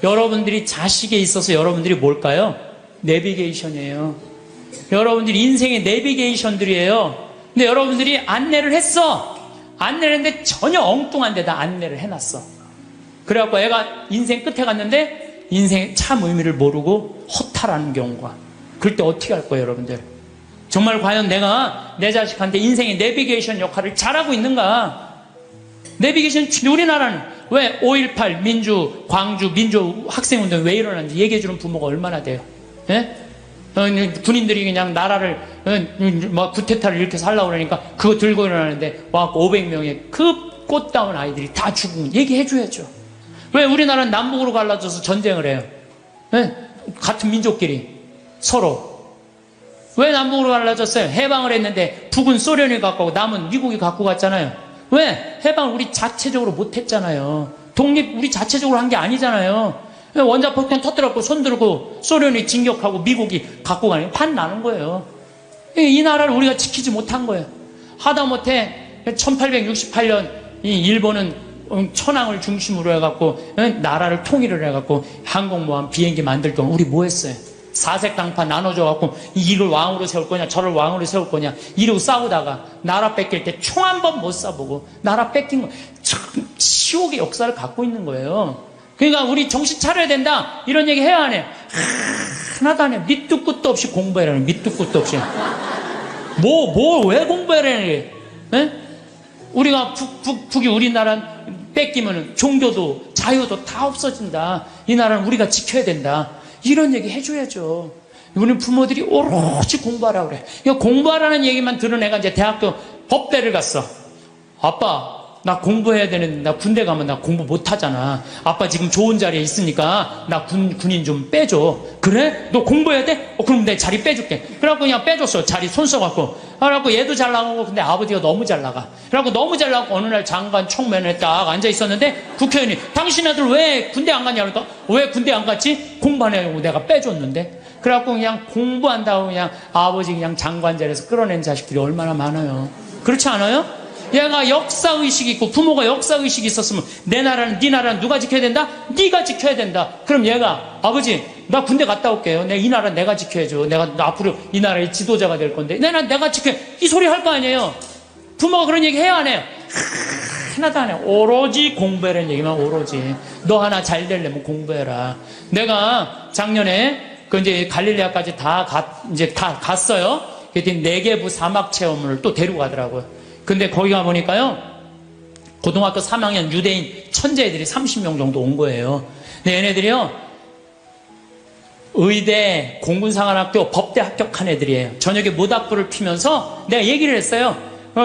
여러분들이 자식에 있어서 여러분들이 뭘까요? 내비게이션이에요. 여러분들이 인생의 내비게이션들이에요. 근데 여러분들이 안내를 했어. 안내를 했는데 전혀 엉뚱한 데다 안내를 해놨어. 그래갖고 애가 인생 끝에 갔는데 인생의 참 의미를 모르고 허탈하는 경우가. 그럴 때 어떻게 할 거예요, 여러분들? 정말 과연 내가 내 자식한테 인생의 내비게이션 역할을 잘하고 있는가? 내비게이션, 우리나라는 왜 5.18 민주, 광주 민주 학생운동이 왜 일어났는지 얘기해주는 부모가 얼마나 돼요? 예? 군인들이 그냥 나라를 뭐 구테타를 일으켜서 하려고 그러니까 그거 들고 일어나는데 와 500명의 그 꽃다운 아이들이 다 죽은 얘기해줘야죠. 왜 우리나라는 남북으로 갈라져서 전쟁을 해요? 예? 같은 민족끼리 서로 왜 남북으로 갈라졌어요? 해방을 했는데 북은 소련이 갖고 가고 남은 미국이 갖고 갔잖아요. 왜? 해방을 우리 자체적으로 못했잖아요. 독립 우리 자체적으로 한 게 아니잖아요. 원자폭탄 터뜨렸고 손들고 소련이 진격하고 미국이 갖고 가는 판 나는 거예요. 이 나라를 우리가 지키지 못한 거예요. 하다못해 1868년 이 일본은 천황을 중심으로 해갖고 나라를 통일을 해갖고 항공모함 비행기 만들 동안 우리 뭐 했어요? 사색당파 나눠줘갖고 이걸 왕으로 세울 거냐 저를 왕으로 세울 거냐 이러고 싸우다가 나라 뺏길 때 총 한 번 못 쏴보고 나라 뺏긴 거 참 치욕의 역사를 갖고 있는 거예요. 그러니까 우리 정신 차려야 된다 이런 얘기 해야 안 해요? 하나도 안 해요. 밑도 끝도 없이 공부해라는 밑도 끝도 없이 왜 공부해라는 게 우리가 북이 우리나라 뺏기면 종교도 자유도 다 없어진다. 이 나라는 우리가 지켜야 된다. 이런 얘기 해줘야죠. 우리 부모들이 오로지 공부하라고 그래. 공부하라는 얘기만 들은 애가 이제 대학교 법대를 갔어. 아빠, 나 공부해야 되는데 나 군대 가면 나 공부 못하잖아. 아빠 지금 좋은 자리에 있으니까 나 군인 좀 빼줘. 그래? 너 공부해야 돼? 그럼 내 자리 빼줄게. 그래갖고 그냥 빼줬어. 자리 손 써갖고. 그래갖고 얘도 잘 나가고 근데 아버지가 너무 잘 나가. 그래갖고 너무 잘 나가고 어느 날 장관 청면에 딱 앉아있었는데 국회의원이 당신 애들 왜 군대 안 갔냐 그러니까 왜 군대 안 갔지? 공부하냐고 내가 빼줬는데. 그래갖고 그냥 공부한다고 그냥 아버지 그냥 장관 자리에서 끌어낸 자식들이 얼마나 많아요. 그렇지 않아요? 얘가 역사의식이 있고 부모가 역사의식이 있었으면 내 나라는 네 나라는 누가 지켜야 된다? 네가 지켜야 된다. 그럼 얘가 아버지 나 군대 갔다 올게요. 이 나라 내가 지켜야죠. 내가 앞으로 이 나라의 지도자가 될 건데 내가 지켜. 이 소리 할 거 아니에요. 부모가 그런 얘기 해야 안 해요? 하나도 안 해요. 오로지 공부해라는 얘기만 오로지. 너 하나 잘 되려면 공부해라. 내가 작년에 그 이제 갈릴레아까지 다 갔어요. 그랬더니 네게부 사막 체험을 또 데리고 가더라고요. 근데 거기 가보니까요, 고등학교 3학년 유대인 천재애들이 30명 정도 온 거예요. 근데 얘네들이요, 의대, 공군사관학교, 법대 합격한 애들이에요. 저녁에 모닥불을 피면서 내가 얘기를 했어요.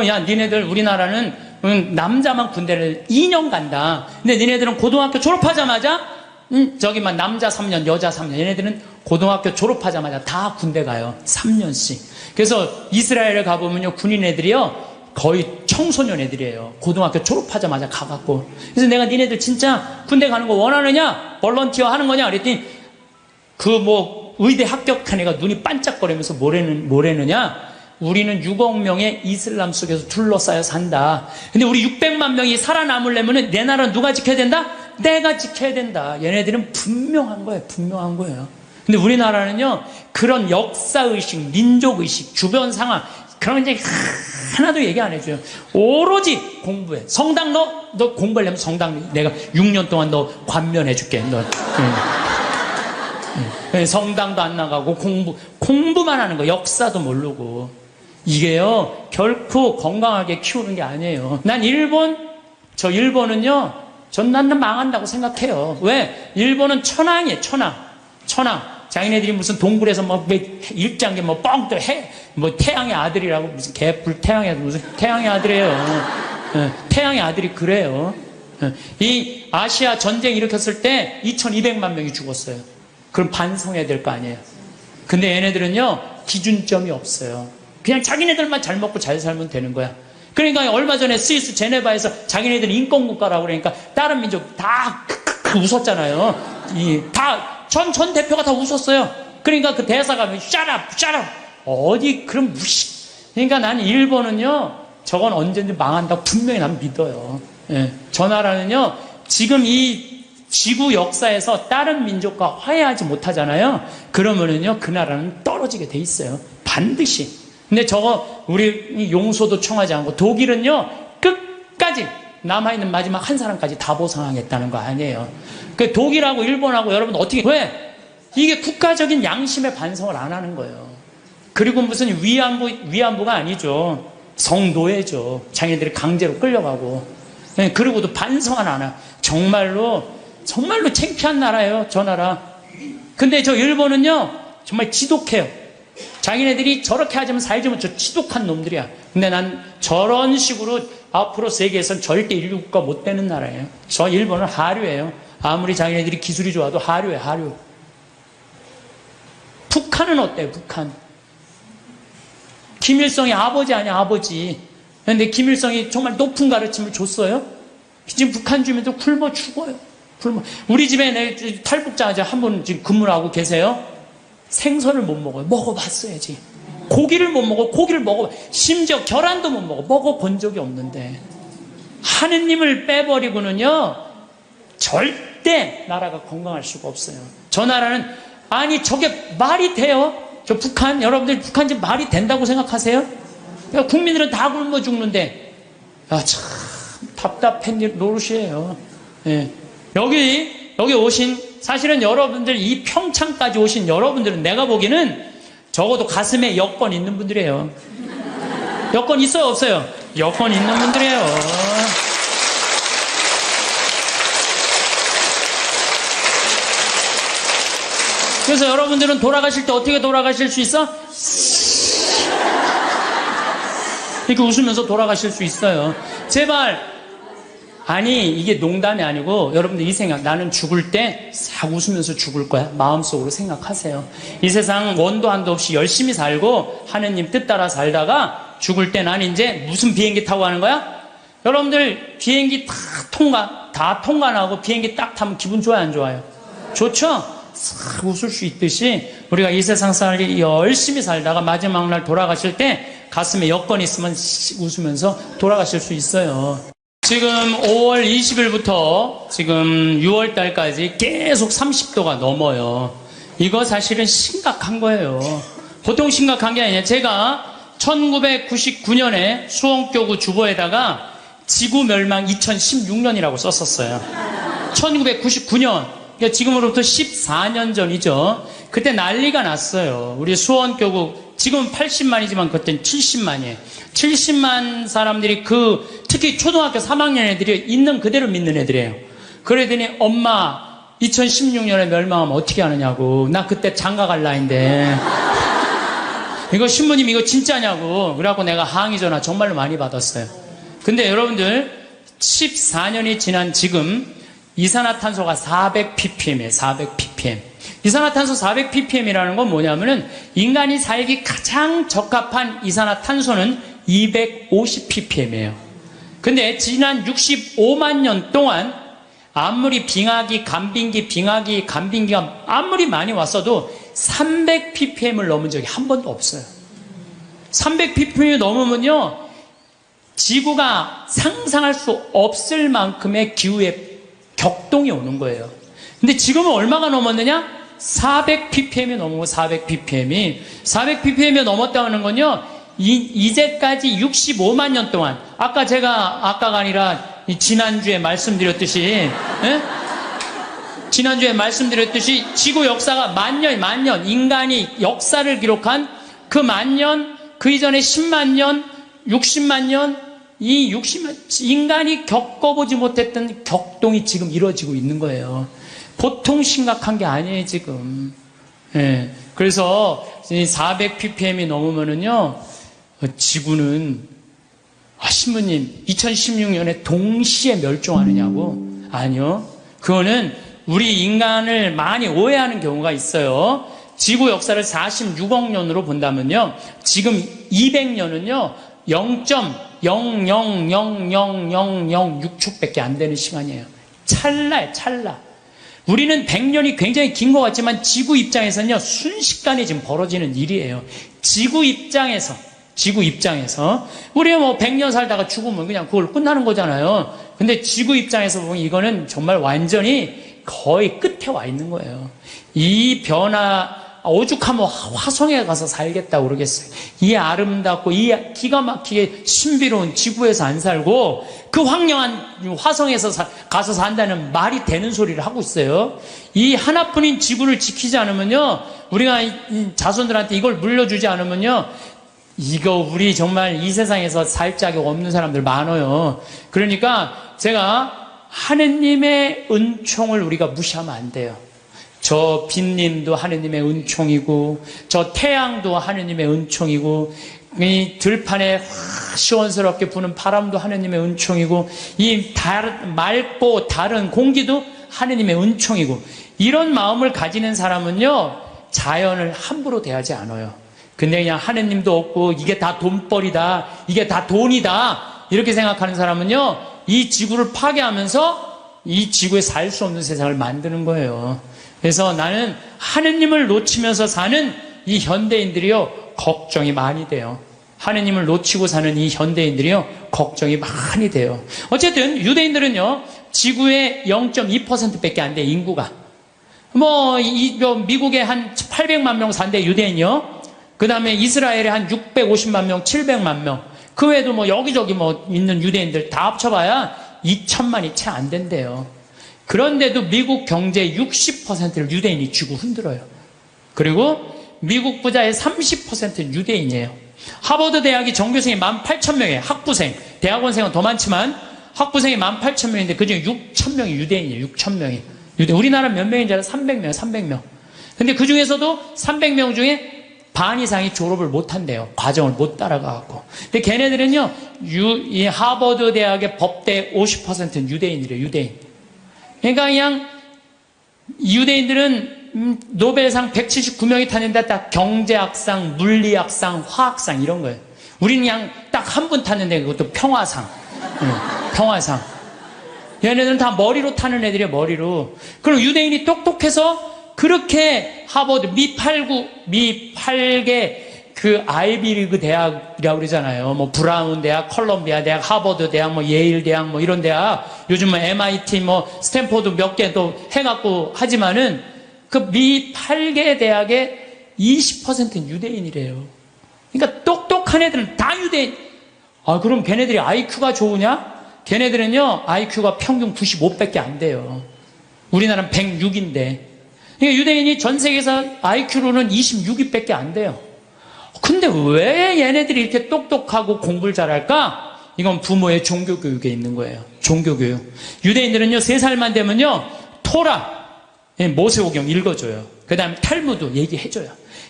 야, 니네들 우리나라는 남자만 군대를 2년 간다. 근데 니네들은 고등학교 졸업하자마자 저기만 남자 3년, 여자 3년. 얘네들은 고등학교 졸업하자마자 다 군대 가요. 3년씩. 그래서 이스라엘에 가보면요, 군인 애들이요, 거의 청소년 애들이에요. 고등학교 졸업하자마자 가갖고. 그래서 내가 니네들 진짜 군대 가는 거 원하느냐? 볼런티어 하는 거냐? 그랬더니 의대 합격한 애가 눈이 반짝거리면서 뭐래느냐? 우리는 6억 명의 이슬람 속에서 둘러싸여 산다. 근데 우리 600만 명이 살아남으려면 내 나라는 누가 지켜야 된다? 내가 지켜야 된다. 얘네들은 분명한 거예요. 분명한 거예요. 근데 우리나라는요, 그런 역사의식, 민족의식, 주변 상황, 그런 거 이제 하나도 얘기 안 해줘요. 오로지 공부해. 성당 너 공부하려면 성당 내가 6년 동안 너 관면해줄게. 성당도 안 나가고 공부만 하는 거. 역사도 모르고. 이게요, 결코 건강하게 키우는 게 아니에요. 난 일본은요, 나는 망한다고 생각해요. 왜? 일본은 천황이에요, 천황. 자기네들이 무슨 동굴에서 일장기 뻥 태양의 아들이라고 무슨 개불태양의 무슨 태양의 아들이에요. 태양의 아들이 그래요. 이 아시아 전쟁 일으켰을 때 2200만 명이 죽었어요. 그럼 반성해야 될 거 아니에요. 근데 얘네들은요, 기준점이 없어요. 그냥 자기네들만 잘 먹고 잘 살면 되는 거야. 그러니까 얼마 전에 스위스 제네바에서 자기네들 인권국가라고 그러니까 다른 민족 다 웃었잖아요. 전 대표가 다 웃었어요. 그러니까 그 대사가 shut up. 어디 그런 그러니까 난 일본은요, 저건 언제든지 망한다고 분명히 난 믿어요. 예. 저 나라는요, 지금 이 지구 역사에서 다른 민족과 화해하지 못하잖아요. 그러면은요, 그 나라는 떨어지게 돼 있어요. 반드시. 근데 저거 우리 용서도 청하지 않고 독일은요, 끝까지 남아있는 마지막 한 사람까지 다 보상하겠다는 거 아니에요. 그 독일하고 일본하고 여러분 어떻게, 왜? 이게 국가적인 양심의 반성을 안 하는 거예요. 그리고 무슨 위안부가 아니죠. 성노예죠. 자기네들이 강제로 끌려가고. 네, 그리고도 반성은 안 해요. 정말로 창피한 나라예요, 저 나라. 근데 저 일본은요, 정말 지독해요. 자기네들이 저렇게 하자면 살자면 저 지독한 놈들이야. 근데 난 저런 식으로 앞으로 세계에선 절대 인류 국가 못 되는 나라예요. 저 일본은 하류예요. 아무리 자기네들이 기술이 좋아도 하류예요, 하류. 북한은 어때요, 북한? 김일성이 아버지 아니야, 아버지. 근데 김일성이 정말 높은 가르침을 줬어요? 지금 북한 주민들 굶어 죽어요. 우리 집에 탈북자 한 분 지금 근무를 하고 계세요. 생선을 못 먹어요. 먹어봤어야지. 고기를 못 먹어. 고기를 먹어. 심지어 계란도 못 먹어. 먹어본 적이 없는데. 하느님을 빼버리고는요, 절대 나라가 건강할 수가 없어요. 저 나라는, 아니, 저게 말이 돼요? 저 북한, 여러분들 북한 지금 말이 된다고 생각하세요? 국민들은 다 굶어 죽는데, 아, 참, 답답한 노릇이에요. 예. 여기 오신, 사실은 여러분들, 이 평창까지 오신 여러분들은 내가 보기에는 적어도 가슴에 여권 있는 분들이에요. 여권 있어요, 없어요? 여권 있는 분들이에요. 그래서 여러분들은 돌아가실 때 어떻게 돌아가실 수 있어? 이렇게 웃으면서 돌아가실 수 있어요. 제발. 아니, 이게 농담이 아니고 여러분들 이 생각, 나는 죽을 때 싹 웃으면서 죽을 거야. 마음속으로 생각하세요. 이 세상 원도 한도 없이 열심히 살고 하느님 뜻 따라 살다가 죽을 때 난 이제 무슨 비행기 타고 가는 거야? 여러분들 비행기 다 통과하고 비행기 딱 타면 기분 좋아요, 안 좋아요? 좋죠? 싹 웃을 수 있듯이 우리가 이 세상 열심히 살다가 마지막 날 돌아가실 때 가슴에 여건이 있으면 웃으면서 돌아가실 수 있어요. 지금 5월 20일부터 지금 6월 달까지 계속 30도가 넘어요. 이거 사실은 심각한 거예요. 보통 심각한 게 아니에요. 제가 1999년에 수원교구 주보에다가 지구 멸망 2016년이라고 썼었어요. 1999년. 그러니까 지금으로부터 14년 전이죠. 그때 난리가 났어요. 우리 수원교구, 지금은 80만이지만 그때는 70만이에요. 70만 사람들이 특히 초등학교 3학년 애들이 있는 그대로 믿는 애들이에요. 그러더니 엄마 2016년에 멸망하면 어떻게 하느냐고. 나 그때 장가 갈 나이인데. 이거 신부님 이거 진짜냐고. 그래갖고 내가 항의 전화 정말로 많이 받았어요. 근데 여러분들 14년이 지난 지금 이산화탄소가 400ppm이에요. 400ppm. 이산화탄소 400ppm이라는 건 뭐냐면은 인간이 살기 가장 적합한 이산화탄소는 250ppm이에요. 근데 지난 65만 년 동안 아무리 빙하기, 간빙기가 아무리 많이 왔어도 300ppm을 넘은 적이 한 번도 없어요. 300ppm이 넘으면요, 지구가 상상할 수 없을 만큼의 기후의 격동이 오는 거예요. 근데 지금은 얼마가 넘었느냐? 400ppm이 넘은 거, 400ppm이 넘었다는 건요, 이제까지 65만 년 동안, 아까가 아니라 지난주에 말씀드렸듯이, 지난주에 말씀드렸듯이 지구 역사가 만 년, 인간이 역사를 기록한 그 만 년, 그 이전에 10만 년, 60만 년, 이 60만, 인간이 겪어보지 못했던 격동이 지금 이루어지고 있는 거예요. 보통 심각한 게 아니에요, 지금. 예. 그래서 400ppm이 넘으면은요, 지구는, 신부님, 2016년에 동시에 멸종하느냐고? 아니요. 그거는 우리 인간을 많이 오해하는 경우가 있어요. 지구 역사를 46억 년으로 본다면요, 지금 200년은요, 0.0000006초밖에 안 되는 시간이에요. 찰나예요, 찰나. 우리는 100년이 굉장히 긴 것 같지만 지구 입장에서는요, 순식간에 지금 벌어지는 일이에요. 지구 입장에서 우리가 뭐 100년 살다가 죽으면 그냥 그걸 끝나는 거잖아요. 근데 지구 입장에서 보면 이거는 정말 완전히 거의 끝에 와 있는 거예요. 이 변화, 오죽하면 화성에 가서 살겠다고 그러겠어요. 이 아름답고 이 기가 막히게 신비로운 지구에서 안 살고 그 황량한 화성에서 가서 산다는 말이 되는 소리를 하고 있어요. 이 하나뿐인 지구를 지키지 않으면요, 우리가 이 자손들한테 이걸 물려주지 않으면요, 이거 우리 정말 이 세상에서 살 자격 없는 사람들 많아요. 그러니까 제가 하느님의 은총을 우리가 무시하면 안 돼요. 저 빛님도 하느님의 은총이고, 저 태양도 하느님의 은총이고, 이 들판에 시원스럽게 부는 바람도 하느님의 은총이고, 이 맑고 다른 공기도 하느님의 은총이고, 이런 마음을 가지는 사람은요, 자연을 함부로 대하지 않아요. 근데 그냥 하느님도 없고, 이게 다 돈벌이다, 이게 다 돈이다, 이렇게 생각하는 사람은요, 이 지구를 파괴하면서 이 지구에 살 수 없는 세상을 만드는 거예요. 그래서 나는 하느님을 놓치면서 사는 이 현대인들이요, 걱정이 많이 돼요. 하느님을 놓치고 사는 이 현대인들이요, 걱정이 많이 돼요. 어쨌든 유대인들은요, 지구의 0.2%밖에 안 돼, 인구가. 미국에 한 800만 명 산대, 유대인이요. 그 다음에 이스라엘에 한 650만 명, 700만 명. 그 외에도 여기저기 있는 유대인들 다 합쳐봐야 2천만이 채 안 된대요. 그런데도 미국 경제의 60%를 유대인이 쥐고 흔들어요. 그리고 미국 부자의 30%는 유대인이에요. 하버드 대학이 전교생이 18,000명이에요. 학부생, 대학원생은 더 많지만 학부생이 18,000명인데 그중에 6,000명이 유대인이에요. 6,000명이. 우리나라 몇 명인지 알아요? 300명, 300명. 근데 그 중에서도 300명 중에 반 이상이 졸업을 못 한대요. 과정을 못 따라가갖고. 근데 걔네들은요, 이 하버드 대학의 법대 50%는 유대인이래요, 유대인. 그러니까 그냥 유대인들은 노벨상 179명이 탔는데 딱 경제학상, 물리학상, 화학상 이런 거예요. 우리는 그냥 딱 한 분 탔는데 그것도 평화상. 평화상. 얘네들은 다 머리로 타는 애들이에요, 머리로. 그럼 유대인이 똑똑해서 그렇게 하버드, 미 8개 그 아이비리그 대학이라고 그러잖아요. 브라운 대학, 컬럼비아 대학, 하버드 대학, 예일 대학, 이런 대학, 요즘 MIT, 스탠포드 몇 개 또 해갖고 하지만은 그 미 8개 대학의 20%는 유대인이래요. 그러니까 똑똑한 애들은 다 유대인. 그럼 걔네들이 IQ가 좋으냐? 걔네들은요, IQ가 평균 95밖에 안 돼요. 우리나라는 106인데. 그러니까 유대인이 전 세계에서 IQ로는 26위밖에 안 돼요. 근데 왜 얘네들이 이렇게 똑똑하고 공부를 잘할까? 이건 부모의 종교교육에 있는 거예요. 종교교육. 유대인들은요, 3살만 되면요, 토라, 모세오경 읽어줘요. 그 다음에 탈무드 얘기해줘요.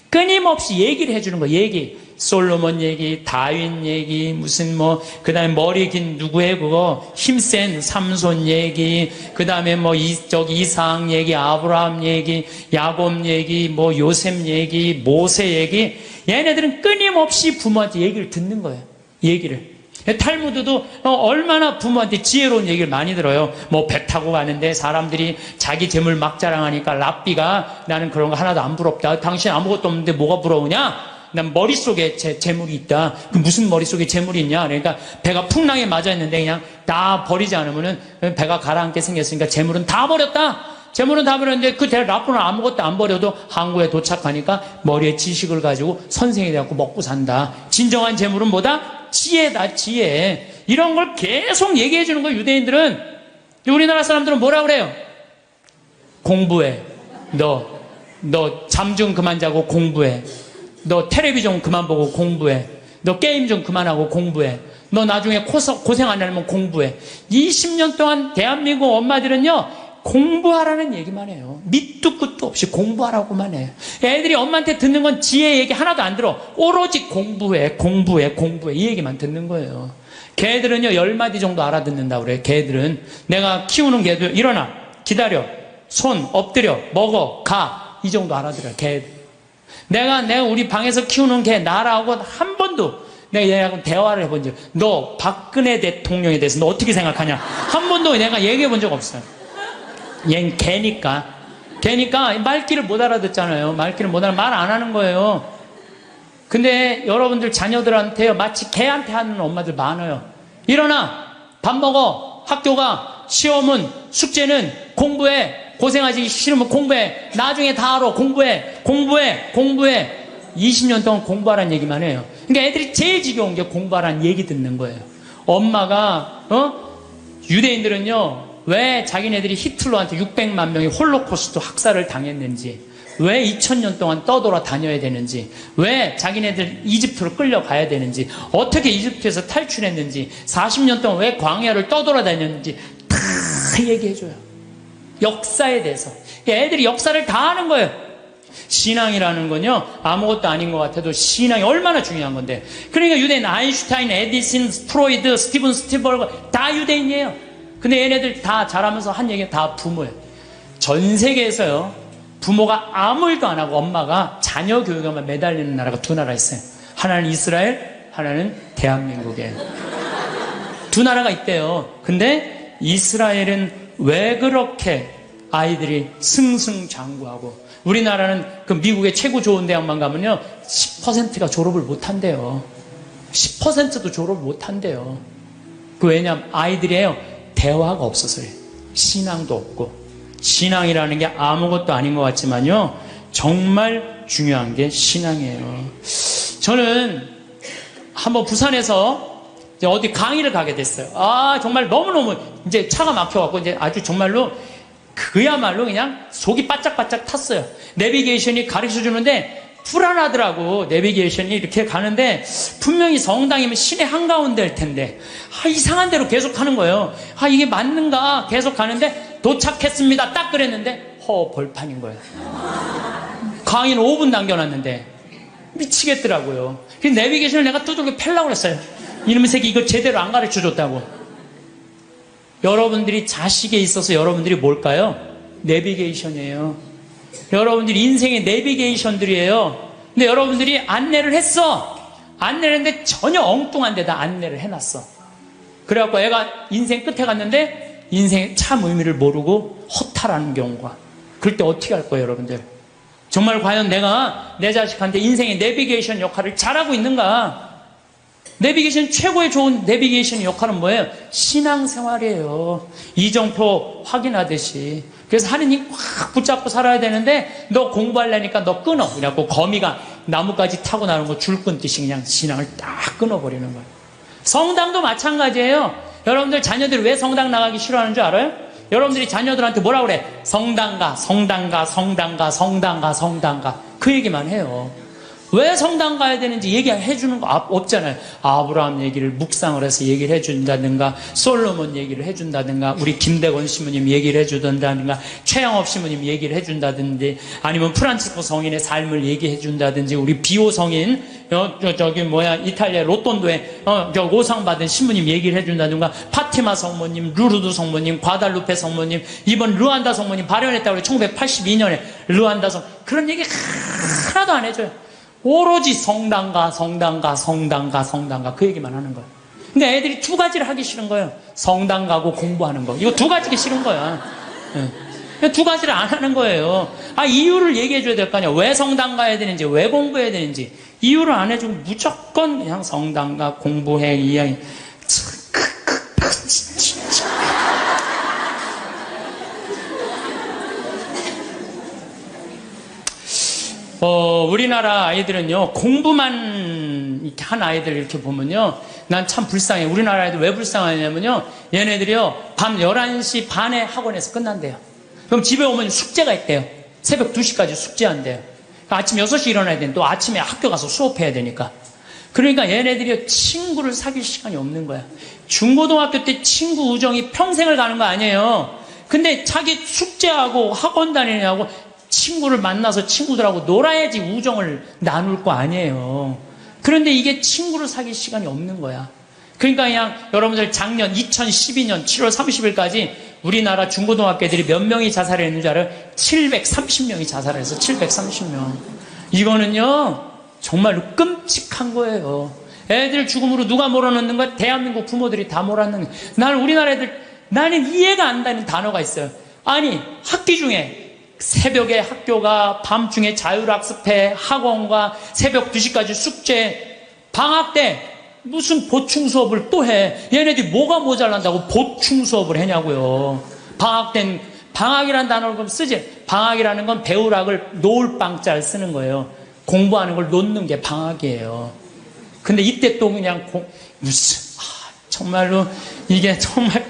끊임없이 얘기를 해주는 거예요. 얘기. 솔로몬 얘기, 다윈 얘기, 그 다음에 머리 긴 누구의 그거, 힘센 삼손 얘기, 그 다음에 이삭 얘기, 아브라함 얘기, 야곱 얘기, 요셉 얘기, 모세 얘기. 얘네들은 끊임없이 부모한테 얘기를 듣는 거예요. 얘기를. 탈무드도 얼마나 부모한테 지혜로운 얘기를 많이 들어요. 배 타고 가는데 사람들이 자기 재물 막 자랑하니까 랍비가 나는 그런 거 하나도 안 부럽다. 당신 아무것도 없는데 뭐가 부러우냐? 난 머릿속에 재물이 있다. 그 무슨 머릿속에 재물이 있냐? 그러니까 배가 풍랑에 맞아있는데 그냥 다 버리지 않으면은 배가 가라앉게 생겼으니까 재물은 다 버렸다. 재물은 다 버렸는데 그 랍비는 아무것도 안 버려도 항구에 도착하니까 머리에 지식을 가지고 선생이 돼갖고 먹고 산다. 진정한 재물은 뭐다? 지혜다, 지혜. 이런 걸 계속 얘기해 주는 거예요, 유대인들은. 우리나라 사람들은 뭐라 그래요? 공부해. 너 잠 좀 그만 자고 공부해. 너 텔레비전 그만 보고 공부해. 너 게임 좀 그만하고 공부해. 너 나중에 고생 안 하면 공부해. 20년 동안 대한민국 엄마들은요, 공부하라는 얘기만 해요. 밑도 끝도 없이 공부하라고만 해요. 애들이 엄마한테 듣는 건 지혜 얘기 하나도 안 들어. 오로지 공부해. 이 얘기만 듣는 거예요. 걔들은요, 10마디 정도 알아듣는다고 그래요. 걔들은. 내가 키우는 걔들, 일어나, 기다려, 손, 엎드려, 먹어, 가. 이 정도 알아들어요, 걔들. 내가 우리 방에서 키우는 걔, 나라고 한 번도 내가 얘하고 대화를 해본 적, 너 박근혜 대통령에 대해서 너 어떻게 생각하냐? 한 번도 내가 얘기해 본 적 없어요. 얜 개니까 말귀를 못 알아듣잖아요. 말귀를 못 말 안 하는 거예요. 근데 여러분들 자녀들한테요, 마치 개한테 하는 엄마들 많아요. 일어나, 밥 먹어, 학교 가, 시험은, 숙제는, 공부해, 고생하기 싫으면 공부해. 나중에 다 알아. 공부해. 20년 동안 공부하라는 얘기만 해요. 그러니까 애들이 제일 지겨운 게 공부하라는 얘기 듣는 거예요. 엄마가 유대인들은요, 왜 자기네들이 히틀러한테 600만 명이 홀로코스트 학살을 당했는지, 왜 2000년 동안 떠돌아 다녀야 되는지, 왜 자기네들 이집트로 끌려가야 되는지, 어떻게 이집트에서 탈출했는지, 40년 동안 왜 광야를 떠돌아 다녔는지 다 얘기해줘요. 역사에 대해서. 애들이 역사를 다 아는 거예요. 신앙이라는 건요, 아무것도 아닌 것 같아도 신앙이 얼마나 중요한 건데. 그러니까 유대인, 아인슈타인, 에디슨, 프로이드, 스티븐 스틸버거 다 유대인이에요. 근데 얘네들 다 자라면서 한 얘기가 다 부모예요. 전 세계에서요, 부모가 아무 일도 안 하고 엄마가 자녀 교육에만 매달리는 나라가 두 나라 있어요. 하나는 이스라엘, 하나는 대한민국이에요. 두 나라가 있대요. 근데 이스라엘은 왜 그렇게 아이들이 승승장구하고, 우리나라는 그 미국의 최고 좋은 대학만 가면요 10%가 졸업을 못한대요. 10%도 졸업을 못한대요. 그 왜냐면 아이들이에요, 대화가 없어서요. 신앙도 없고. 신앙이라는 게 아무것도 아닌 것 같지만요, 정말 중요한 게 신앙이에요. 저는 한번 부산에서 이제 어디 강의를 가게 됐어요. 정말 너무너무 이제 차가 막혀갖고 이제 아주 정말로 그야말로 그냥 속이 바짝바짝 탔어요. 내비게이션이 가르쳐 주는데 불안하더라고. 내비게이션이 이렇게 가는데 분명히 성당이면 시내 한가운데일 텐데 이상한 대로 계속 가는 거예요. 이게 맞는가 계속 가는데 도착했습니다 딱 그랬는데 벌판인 거예요. 강의는 5분 남겨놨는데 미치겠더라고요. 그래서 내비게이션을 내가 두들겨 펴려고 그랬어요. 이놈의 새끼 이거 제대로 안 가르쳐 줬다고. 여러분들이 자식에 있어서 여러분들이 뭘까요? 내비게이션이에요. 여러분들이 인생의 내비게이션들이에요. 근데 여러분들이 안내를 했어. 안내를 했는데 전혀 엉뚱한 데다 안내를 해놨어. 그래갖고 애가 인생 끝에 갔는데 인생의 참 의미를 모르고 허탈하는 경우가. 그럴 때 어떻게 할 거예요, 여러분들? 정말 과연 내가 내 자식한테 인생의 내비게이션 역할을 잘하고 있는가? 내비게이션 최고의 좋은 내비게이션 역할은 뭐예요? 신앙생활이에요. 이정표 확인하듯이. 그래서 하느님 확 붙잡고 살아야 되는데 너 공부하려니까 너 끊어. 그래갖고 거미가 나뭇가지 타고 나는 거 줄 끊듯이 그냥 신앙을 딱 끊어버리는 거예요. 성당도 마찬가지예요. 여러분들 자녀들이 왜 성당 나가기 싫어하는 줄 알아요? 여러분들이 자녀들한테 뭐라고 그래? 성당가, 성당가, 성당가, 성당가, 성당가. 그 얘기만 해요. 왜 성당 가야 되는지 얘기해 주는 거 없잖아요. 아브라함 얘기를 묵상을 해서 얘기를 해준다든가, 솔로몬 얘기를 해준다든가, 우리 김대건 신부님 얘기를 해준다든가, 최영업 신부님 얘기를 해준다든지, 아니면 프란치스코 성인의 삶을 얘기해 준다든지, 우리 비오 성인 이탈리아 로톤도에 오상 받은 신부님 얘기를 해준다든가, 파티마 성모님, 루르드 성모님, 과달루페 성모님, 이번 르완다 성모님 발현했다고 그래. 1982년에 르완다 성, 그런 얘기 하나도 안 해줘요. 오로지 성당가, 성당가, 성당가, 성당가 그 얘기만 하는 거예요. 근데 애들이 두 가지를 하기 싫은 거예요. 성당 가고 공부하는 거. 이거 두 가지가 싫은 거야. 네. 두 가지를 안 하는 거예요. 이유를 얘기해 줘야 될 거 아니야. 왜 성당 가야 되는지, 왜 공부해야 되는지. 이유를 안 해주면 무조건 그냥 성당 가, 공부해, 이 이야기. 우리나라 아이들은요, 공부만 이렇게 한 아이들 이렇게 보면요, 난 참 불쌍해. 우리나라 아이들 왜 불쌍하냐면요, 얘네들이요, 밤 11시 반에 학원에서 끝난대요. 그럼 집에 오면 숙제가 있대요. 새벽 2시까지 숙제한대요. 아침 6시 일어나야 되는데 또 아침에 학교 가서 수업해야 되니까. 그러니까 얘네들이 친구를 사귈 시간이 없는 거야. 중고등학교 때 친구 우정이 평생을 가는 거 아니에요. 근데 자기 숙제하고 학원 다니냐고 친구를 만나서 친구들하고 놀아야지 우정을 나눌 거 아니에요. 그런데 이게 친구를 사귈 시간이 없는 거야. 그러니까 그냥 여러분들 작년 2012년 7월 30일까지 우리나라 중고등학교 애들이 몇 명이 자살을 했는지 알아요? 730명이 자살을 해서 730명. 이거는요 정말로 끔찍한 거예요. 애들 죽음으로 누가 몰아넣는 거야? 대한민국 부모들이 다 몰아넣는 거야. 나는 우리나라 애들, 나는 이해가 안 되는 단어가 있어요. 아니 학기 중에 새벽에 학교가, 밤중에 자율학습회, 학원과 새벽 2시까지 숙제, 방학 때 무슨 보충 수업을 또 해. 얘네들이 뭐가 모자란다고 보충 수업을 하냐고요. 방학 땐 방학이라는 단어를 그럼 쓰지. 방학이라는 건 배우락을 놓을 방자를 쓰는 거예요. 공부하는 걸 놓는 게 방학이에요. 근데 이때 또 그냥 정말로 이게 정말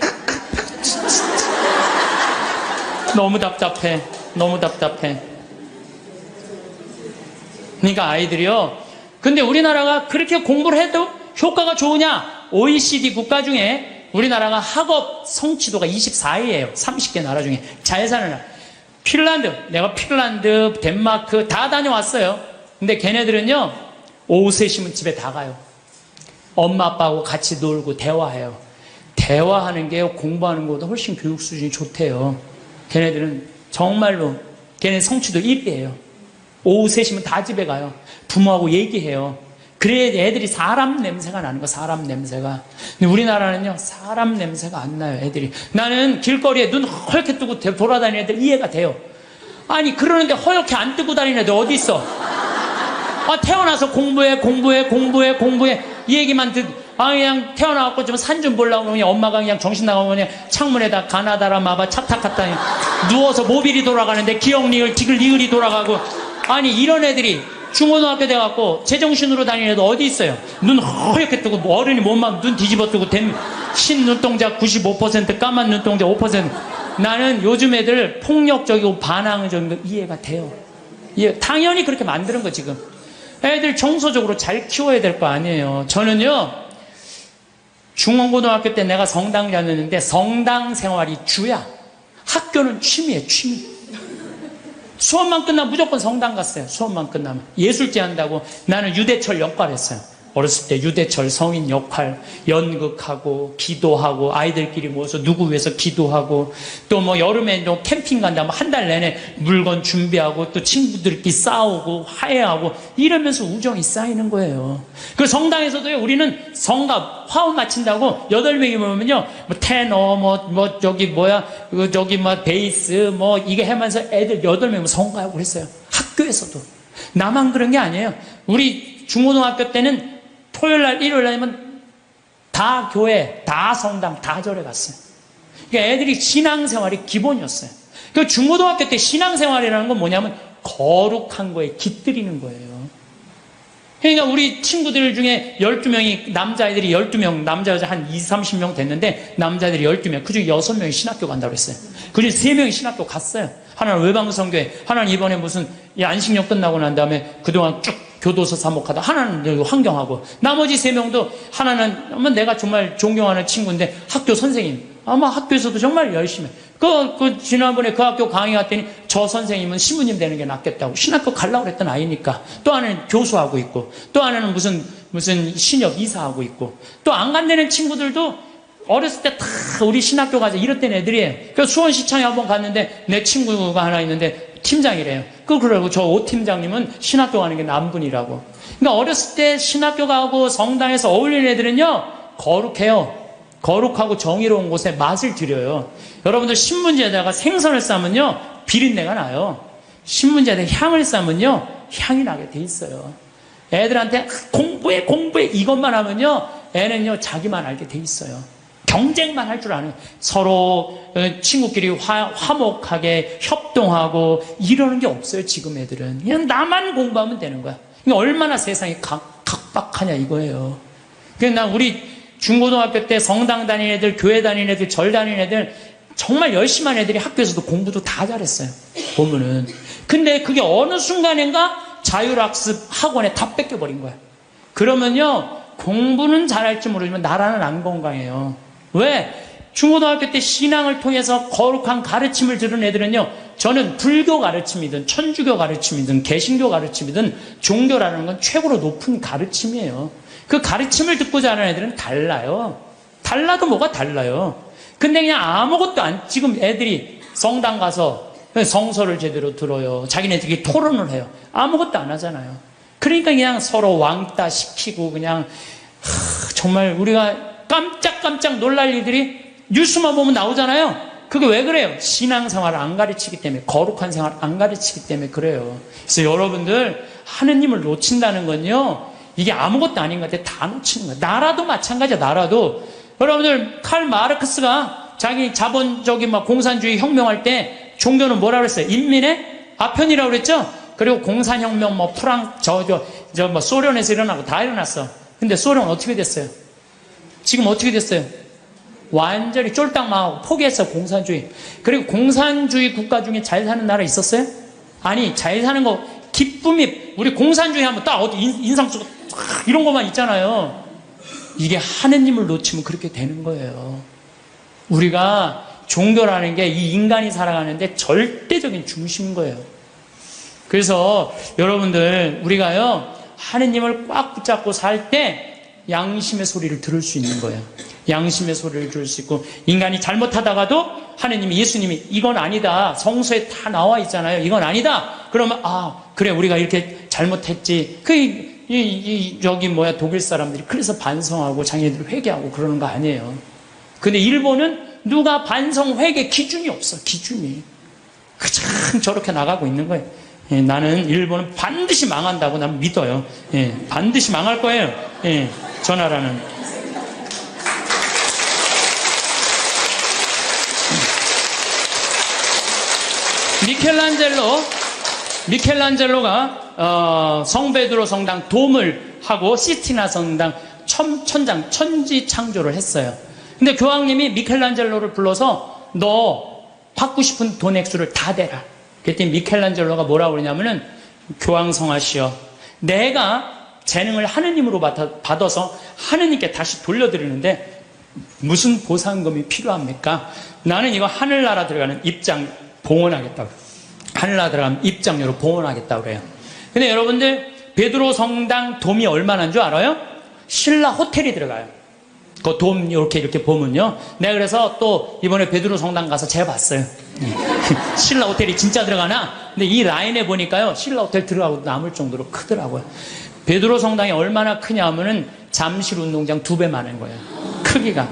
너무 답답해. 너무 답답해. 그러니까 아이들이요. 근데 우리나라가 그렇게 공부를 해도 효과가 좋으냐? OECD 국가 중에 우리나라가 학업 성취도가 24위예요. 30개 나라 중에. 잘 사는 나라. 핀란드, 내가 핀란드, 덴마크 다 다녀왔어요. 근데 걔네들은요, 오후 3시면 집에 다 가요. 엄마 아빠하고 같이 놀고 대화해요. 대화하는 게요, 공부하는 것보다 훨씬 교육 수준이 좋대요. 걔네들은 정말로, 걔네 성취도 1위예요. 오후 3시면 다 집에 가요. 부모하고 얘기해요. 그래야 애들이 사람 냄새가 나는 거, 사람 냄새가. 근데 우리나라는요, 사람 냄새가 안 나요, 애들이. 나는 길거리에 눈 허옇게 뜨고 돌아다니는 애들 이해가 돼요. 아니, 그러는데 허옇게 안 뜨고 다니는 애들 어디 있어? 아, 태어나서 공부해. 이 얘기만 그냥 태어나갖고 좀 산 좀 보려고 그냥 엄마가 그냥 정신 나가고 그냥 창문에다 가나다라 마바 찹탁했다 누워서 모빌이 돌아가는데 기억 니을이 돌아가고. 아니, 이런 애들이 중고등학교 돼갖고 제정신으로 다니는 애들 어디 있어요? 눈 허옇게 뜨고 뭐 어른이 몸만 눈 뒤집어 뜨고 흰 눈동자 95%, 까만 눈동자 5%. 나는 요즘 애들 폭력적이고 반항적인 거 이해가 돼요. 당연히 그렇게 만드는 거 지금. 애들 정서적으로 잘 키워야 될 거 아니에요. 저는요, 중고등학교 때 내가 성당 다녔는데 성당 생활이 주야. 학교는 취미예요, 취미. 수업만 끝나면 무조건 성당 갔어요. 수업만 끝나면. 예술제 한다고. 나는 유대철 역할 했어요. 어렸을 때 유대철 성인 역할, 연극하고, 기도하고, 아이들끼리 모여서 누구 위해서 기도하고, 또 뭐 여름에 또 캠핑 간다면 한 달 내내 물건 준비하고, 또 친구들끼리 싸우고, 화해하고, 이러면서 우정이 쌓이는 거예요. 그 성당에서도요, 우리는 성가, 화음 마친다고 8명이 모이면요, 뭐 테너, 저기 베이스, 이게 하면서 애들 8명 성가하고 그랬어요. 학교에서도. 나만 그런 게 아니에요. 우리 중고등학교 때는 토요일날, 일요일날이면 다 교회, 다 성당, 다 절에 갔어요. 그러니까 애들이 신앙생활이 기본이었어요. 그 중고등학교 때 신앙생활이라는 건 뭐냐면 거룩한 거에 깃들이는 거예요. 그러니까 우리 친구들 중에 12명이, 남자애들이 12명, 남자, 여자 한 20, 30명 됐는데 남자들이 12명, 그 중에 6명이 신학교 간다고 그랬어요. 그 중에 3명이 신학교 갔어요. 하나는 외방성교회, 하나는 이번에 무슨 안식년 끝나고 난 다음에 그동안 쭉 교도소 사목하다, 하나는 환경하고, 나머지 3명도 하나는 내가 정말 존경하는 친구인데 학교 선생님, 아마 학교에서도 정말 열심히 지난번에 그 학교 강의 갔더니 저 선생님은 신부님 되는 게 낫겠다고 신학교 가려고 그랬던 아이니까. 또 하나는 교수하고 있고, 또 하나는 무슨 신협 이사하고 있고, 또 안 간다는 친구들도 어렸을 때 다 우리 신학교 가자 이랬던 애들이에요. 그래서 수원시청에 한번 갔는데 내 친구가 하나 있는데 팀장이래요. 그러고 저 오 팀장님은 신학교 가는 게 남분이라고. 그러니까 어렸을 때 신학교 가고 성당에서 어울리는 애들은요, 거룩해요. 거룩하고 정의로운 곳에 맛을 들여요. 여러분들 신문지에다가 생선을 싸면요, 비린내가 나요. 신문지에다가 향을 싸면요, 향이 나게 돼 있어요. 애들한테 공부해 이것만 하면요, 애는요 자기만 알게 돼 있어요. 경쟁만 할 줄 아는, 서로 친구끼리 화목하게 협동하고 이러는 게 없어요. 지금 애들은 그냥 나만 공부하면 되는 거야. 그러니까 얼마나 세상이 각박하냐 이거예요. 그러니까 난 우리 중고등학교 때 성당 다니는 애들, 교회 다니는 애들, 절 다니는 애들, 정말 열심히 한 애들이 학교에서도 공부도 다 잘했어요. 보면은. 근데 그게 어느 순간인가 자율학습 학원에 다 뺏겨버린 거야. 그러면요, 공부는 잘할지 모르지만 나라는 안 건강해요. 왜? 중고등학교 때 신앙을 통해서 거룩한 가르침을 들은 애들은요, 저는 불교 가르침이든 천주교 가르침이든 개신교 가르침이든 종교라는 건 최고로 높은 가르침이에요. 그 가르침을 듣고 자라는 애들은 달라요. 달라도 뭐가 달라요. 근데 그냥 아무것도 지금 애들이 성당 가서 성서를 제대로 들어요. 자기네들이 토론을 해요. 아무것도 안 하잖아요. 그러니까 그냥 서로 왕따 시키고 그냥 정말 우리가 깜짝깜짝 놀랄 일들이 뉴스만 보면 나오잖아요. 그게 왜 그래요? 신앙생활을 안 가르치기 때문에, 거룩한 생활을 안 가르치기 때문에 그래요. 그래서 여러분들 하느님을 놓친다는 건요, 이게 아무것도 아닌 것 같아. 다 놓치는 거야. 나라도 마찬가지야. 나라도. 여러분들 칼 마르크스가 자기 자본적인 막 공산주의 혁명할 때 종교는 뭐라 그랬어요? 인민의 아편이라고 그랬죠? 그리고 공산혁명 뭐 뭐 소련에서 일어나고 다 일어났어. 근데 소련 어떻게 됐어요? 지금 어떻게 됐어요? 완전히 쫄딱 망하고 포기했어, 공산주의. 그리고 공산주의 국가 중에 잘 사는 나라 있었어요? 아니, 잘 사는 거, 기쁨이, 우리 공산주의 하면 딱 어디 인상 쓰고 이런 것만 있잖아요. 이게 하느님을 놓치면 그렇게 되는 거예요. 우리가 종교라는 게 이 인간이 살아가는데 절대적인 중심인 거예요. 그래서 여러분들, 우리가요, 하느님을 꽉 붙잡고 살 때 양심의 소리를 들을 수 있는 거예요. 양심의 소리를 들을 수 있고, 인간이 잘못하다가도 하느님이, 예수님이 이건 아니다, 성서에 다 나와 있잖아요, 이건 아니다, 그러면 그래, 우리가 이렇게 잘못했지. 독일 사람들이 그래서 반성하고 자기네들 회개하고 그러는 거 아니에요. 근데 일본은 누가 반성 회개 기준이 없어. 기준이 그냥 저렇게 나가고 있는 거예요. 예, 나는 일본은 반드시 망한다고 난 믿어요. 예, 반드시 망할 거예요. 예, 저 나라는. 미켈란젤로가 성베드로 성당 돔을 하고 시스티나 성당 천장 천지 창조를 했어요. 근데 교황님이 미켈란젤로를 불러서 너 받고 싶은 돈 액수를 다 대라. 그랬더니 미켈란젤로가 뭐라고 그러냐면은, 교황성하시여, 내가 재능을 하느님으로 받아서 하느님께 다시 돌려드리는데 무슨 보상금이 필요합니까? 나는 이거 하늘나라 들어가는 입장 봉헌하겠다고. 하늘나라 들어가면 입장료로 봉헌하겠다고 그래요. 근데 여러분들, 베드로 성당 돔이 얼마나인 줄 알아요? 신라 호텔이 들어가요. 그 돔 이렇게 보면요. 내가 그래서 또 이번에 베드로 성당 가서 재봤어요. 신라 호텔이 진짜 들어가나? 근데 이 라인에 보니까요, 신라 호텔 들어가고 남을 정도로 크더라고요. 베드로 성당이 얼마나 크냐면은 잠실 운동장 2배 많은 거예요. 크기가.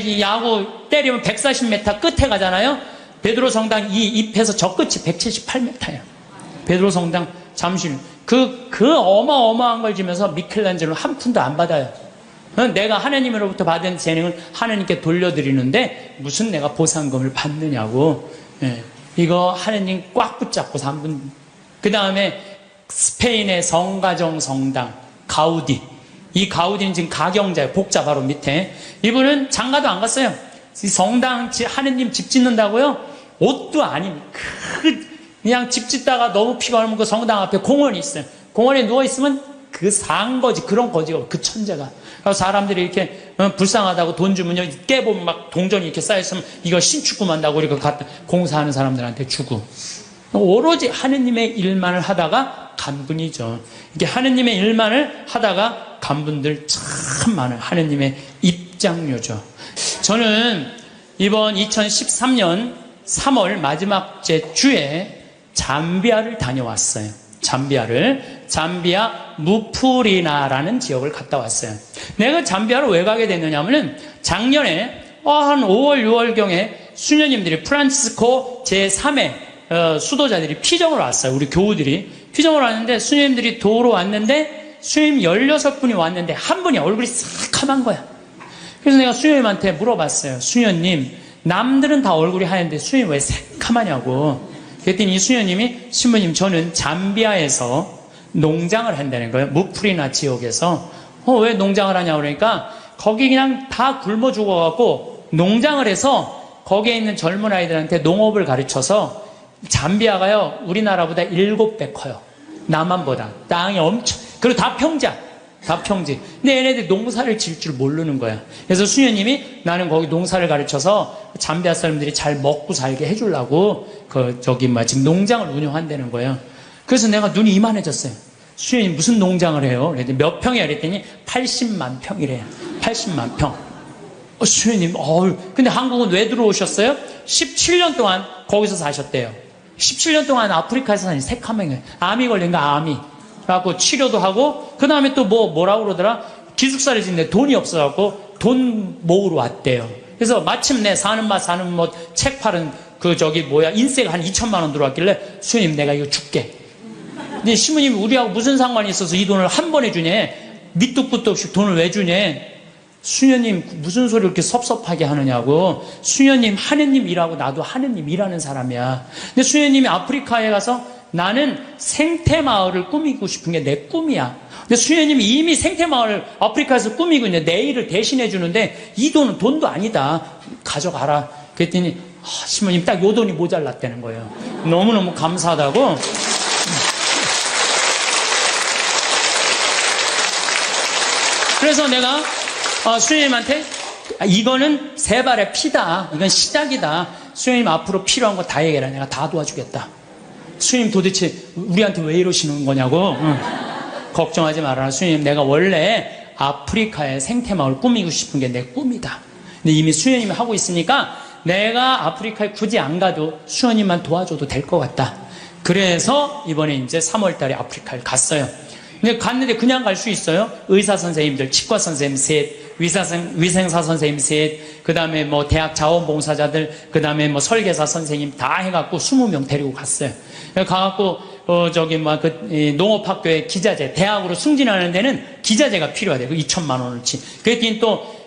이 야구 때리면 140m 끝에 가잖아요. 베드로 성당 이 잎에서 저 끝이 178m예요. 베드로 성당 잠실. 그 어마어마한 걸 지면서 미켈란젤로 한 푼도 안 받아요. 내가 하나님으로부터 받은 재능을 하나님께 돌려드리는데 무슨 내가 보상금을 받느냐고. 예, 이거 하나님 꽉 붙잡고 3분. 그 다음에 스페인의 성가정 성당 가우디. 이 가우디는 지금 가경자예요. 복자 바로 밑에. 이분은 장가도 안 갔어요. 이 성당 하나님 집 짓는다고요? 옷도 아닙니다. 그냥 집 짓다가 너무 피곤하면 그 성당 앞에 공원이 있어요. 공원에 누워있으면 그 상거지, 그런 거지가, 그 천재가. 그래서 사람들이 이렇게 불쌍하다고 돈 주면요, 깨보면 막 동전이 이렇게 쌓여있으면 이거 신축금 한다고 우리가 갖다 공사하는 사람들한테 주고. 오로지 하느님의 일만을 하다가 간 분이죠. 이게 하느님의 일만을 하다가 간 분들 참 많아요. 하느님의 입장료죠. 저는 이번 2013년 3월 마지막 주에 잠비아를 다녀왔어요. 잠비아 무프리나라는 지역을 갔다 왔어요. 내가 잠비아를 왜 가게 됐느냐면은 작년에 한 5월 6월경에 수녀님들이 프란치스코 제3의 수도자들이 피정을 왔어요. 우리 교우들이 피정을 왔는데, 수녀님들이 도로 왔는데 수녀님 16분이 왔는데 한 분이 얼굴이 새카만 거야. 그래서 내가 수녀님한테 물어봤어요. 수녀님, 남들은 다 얼굴이 하얀데 수녀님 왜 새카마냐고. 그랬더니 이 수녀님이, 신부님, 저는 잠비아에서 농장을 한다는 거예요. 무프리나 지역에서. 왜 농장을 하냐 그러니까, 거기 그냥 다 굶어 죽어갖고 농장을 해서 거기에 있는 젊은 아이들한테 농업을 가르쳐서, 잠비아가요 우리나라보다 7배 커요. 남한보다. 땅이 엄청, 그리고 다 평지. 근데 얘네들이 농사를 지을 줄 모르는 거야. 그래서 수녀님이, 나는 거기 농사를 가르쳐서 잠비아 사람들이 잘 먹고 살게 해주려고 지금 농장을 운영한다는 거예요. 그래서 내가 눈이 이만해졌어요. 수녀님 무슨 농장을 해요? 그랬더니 몇 평이야? 그랬더니 80만 평이래요. 80만 평. 수녀님, 근데 한국은 왜 들어오셨어요? 17년 동안 거기서 사셨대요. 17년 동안 아프리카에서 사니 새카맹이에요. 암이 걸린 거야, 암이. 그래갖고 치료도 하고, 그 다음에 또 뭐라고 그러더라? 기숙사를 짓는데 돈이 없어갖고 돈 모으러 왔대요. 그래서 마침내 사는 맛 책 팔은 인세가 한 2천만 원 들어왔길래, 수녀님 내가 이거 줄게. 근데 신부님이, 우리하고 무슨 상관이 있어서 이 돈을 한 번에 주냐? 밑도 끝도 없이 돈을 왜 주냐? 수녀님 무슨 소리 이렇게 섭섭하게 하느냐고. 수녀님 하느님 일하고 나도 하느님 일하는 사람이야. 근데 수녀님이 아프리카에 가서 나는 생태마을을 꾸미고 싶은 게 내 꿈이야. 근데 수녀님이 이미 생태마을을 아프리카에서 꾸미고 있는데 내 일을 대신해 주는데 이 돈은 돈도 아니다. 가져가라. 그랬더니 신부님 딱 요 돈이 모자랐다는 거예요. 너무너무 감사하다고. 그래서 내가 수녀님한테 이거는 세 발의 피다. 이건 시작이다. 수녀님 앞으로 필요한 거 다 얘기해라. 내가 다 도와주겠다. 수녀님 도대체 우리한테 왜 이러시는 거냐고. 걱정하지 말아라. 수녀님 내가 원래 아프리카의 생태마을 꾸미고 싶은 게 내 꿈이다. 근데 이미 수녀님이 하고 있으니까 내가 아프리카에 굳이 안 가도 수녀님만 도와줘도 될 것 같다. 그래서 이번에 이제 3월 달에 아프리카를 갔어요. 근데 갔는데 그냥 갈 수 있어요? 의사 선생님들, 치과 선생님 셋, 위생사 선생님 셋, 그 다음에 뭐 대학 자원봉사자들, 그 다음에 뭐 설계사 선생님 다 해갖고 20명 데리고 갔어요. 가갖고 농업학교에 기자재, 대학으로 승진하는 데는 기자재가 필요하대요. 그 2천만 원어치. 그랬더니 또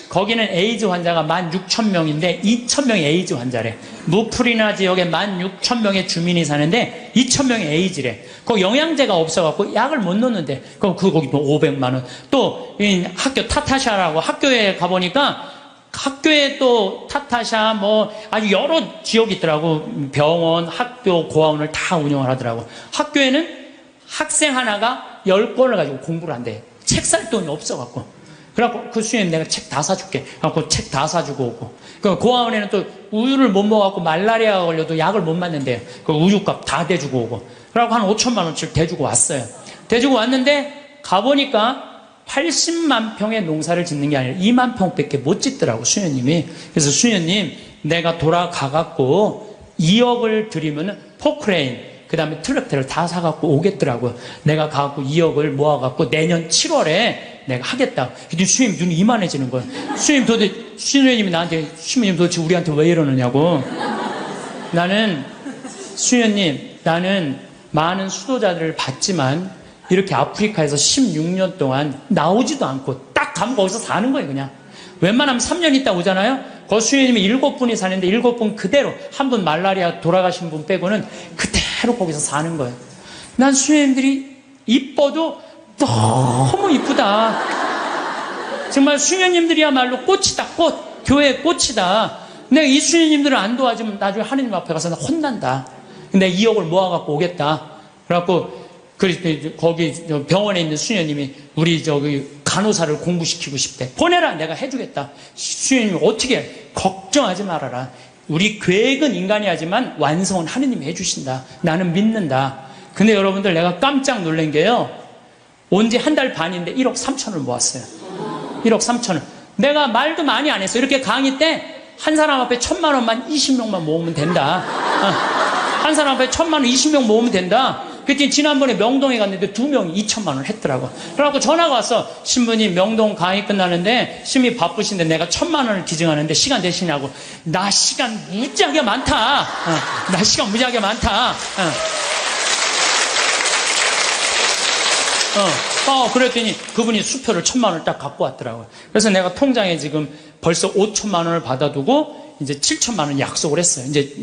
거기는 에이즈 환자가 16,000명인데 2,000명이 에이즈 환자래. 무프리나 지역에 16,000명의 주민이 사는데 2,000명이 에이즈래. 거기 영양제가 없어갖고 약을 못 넣는데 거기 또 500만 원. 또 학교 타타샤라고 학교에 가보니까 학교에 또 타타샤 뭐 아주 여러 지역이 있더라고. 병원, 학교, 고아원을 다 운영을 하더라고. 학교에는 학생 하나가 10권을 가지고 공부를 한대. 책 살 돈이 없어갖고. 그래갖고 그 수녀님 내가 책 다 사줄게. 그래갖고 책 다 사주고 오고. 그 고아원에는 또 우유를 못 먹어갖고 말라리아가 걸려도 약을 못 맞는데요. 그 우유값 다 대주고 오고. 그래갖고 한 5천만 원씩 대주고 왔어요. 대주고 왔는데 가보니까 80만 평의 농사를 짓는 게 아니라 2만 평밖에 못 짓더라고 수녀님이. 그래서 수녀님 내가 돌아가갖고 2억을 드리면 포크레인 그 다음에 트랙터를 다 사갖고 오겠더라고요. 내가 가갖고 2억을 모아갖고 내년 7월에 내가 하겠다. 근데 수녀님 눈이 이만해지는 거예요. 수녀님이 나한테, 수녀님 도대체 우리한테 왜 이러느냐고. 수녀님, 나는 많은 수도자들을 봤지만 이렇게 아프리카에서 16년 동안 나오지도 않고 딱 가면 거기서 사는 거예요, 그냥. 웬만하면 3년 있다 오잖아요? 거 수녀님이 7분이 사는데 7분 그대로, 한 분 말라리아 돌아가신 분 빼고는 그대로 거기서 사는 거예요. 난 수녀님들이 이뻐도 너무 이쁘다. 정말 수녀님들이야말로 꽃이다, 꽃. 교회의 꽃이다. 내가 이 수녀님들을 안 도와주면 나중에 하느님 앞에 가서 나 혼난다. 근데 2억을 모아갖고 오겠다. 그래갖고, 거기 병원에 있는 수녀님이 우리 간호사를 공부시키고 싶대. 보내라. 내가 해주겠다. 수녀님이 어떻게 해? 걱정하지 말아라. 우리 계획은 인간이 하지만 완성은 하느님이 해주신다. 나는 믿는다. 근데 여러분들 내가 깜짝 놀란 게요. 온 지 한 달 반인데 1억 3천을 모았어요. 1억 3천을. 내가 말도 많이 안 했어. 이렇게 강의 때 한 사람 앞에 1,000만 원만 20명만 모으면 된다. 한 사람 앞에 1,000만 원 20명 모으면 된다. 그랬더니 지난번에 명동에 갔는데 2명이 2천만 원을 했더라고. 그래갖고 전화가 왔어. 신부님 명동 강의 끝나는데 심히 바쁘신데 내가 1,000만 원을 기증하는데 시간 되시냐고. 나 시간 무지하게 많다. 나 시간 무지하게 많다. 그랬더니 그분이 수표를 1,000만 원을 딱 갖고 왔더라고요. 그래서 내가 통장에 지금 벌써 5천만 원을 받아두고 이제 7천만 원 약속을 했어요. 이제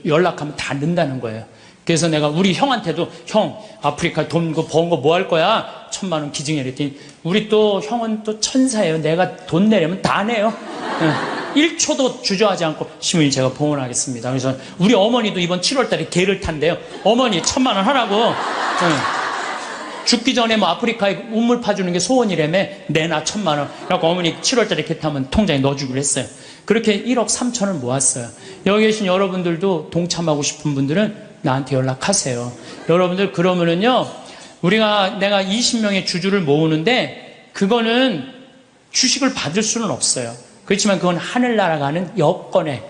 연락하면 다 넣는다는 거예요. 그래서 내가 우리 형한테도 형 아프리카 돈 번 거 뭐 할 거야? 1,000만 원 기증해. 그랬더니 우리 또 형은 또 천사예요. 내가 돈 내려면 다 내요. 1초도 주저하지 않고 신부님 제가 봉헌하겠습니다. 그래서 우리 어머니도 이번 7월 달에 개를 탄대요. 어머니 1,000만 원 하라고. 죽기 전에 뭐 아프리카에 우물 파주는 게 소원이라며 내놔 1,000만 원. 그래갖고 어머니 7월 달에 개 타면 통장에 넣어주기로 했어요. 그렇게 1억 3천을 모았어요. 여기 계신 여러분들도 동참하고 싶은 분들은 나한테 연락하세요. 여러분들 그러면은요, 내가 20명의 주주를 모으는데 그거는 주식을 받을 수는 없어요. 그렇지만 그건 하늘나라 가는 여권에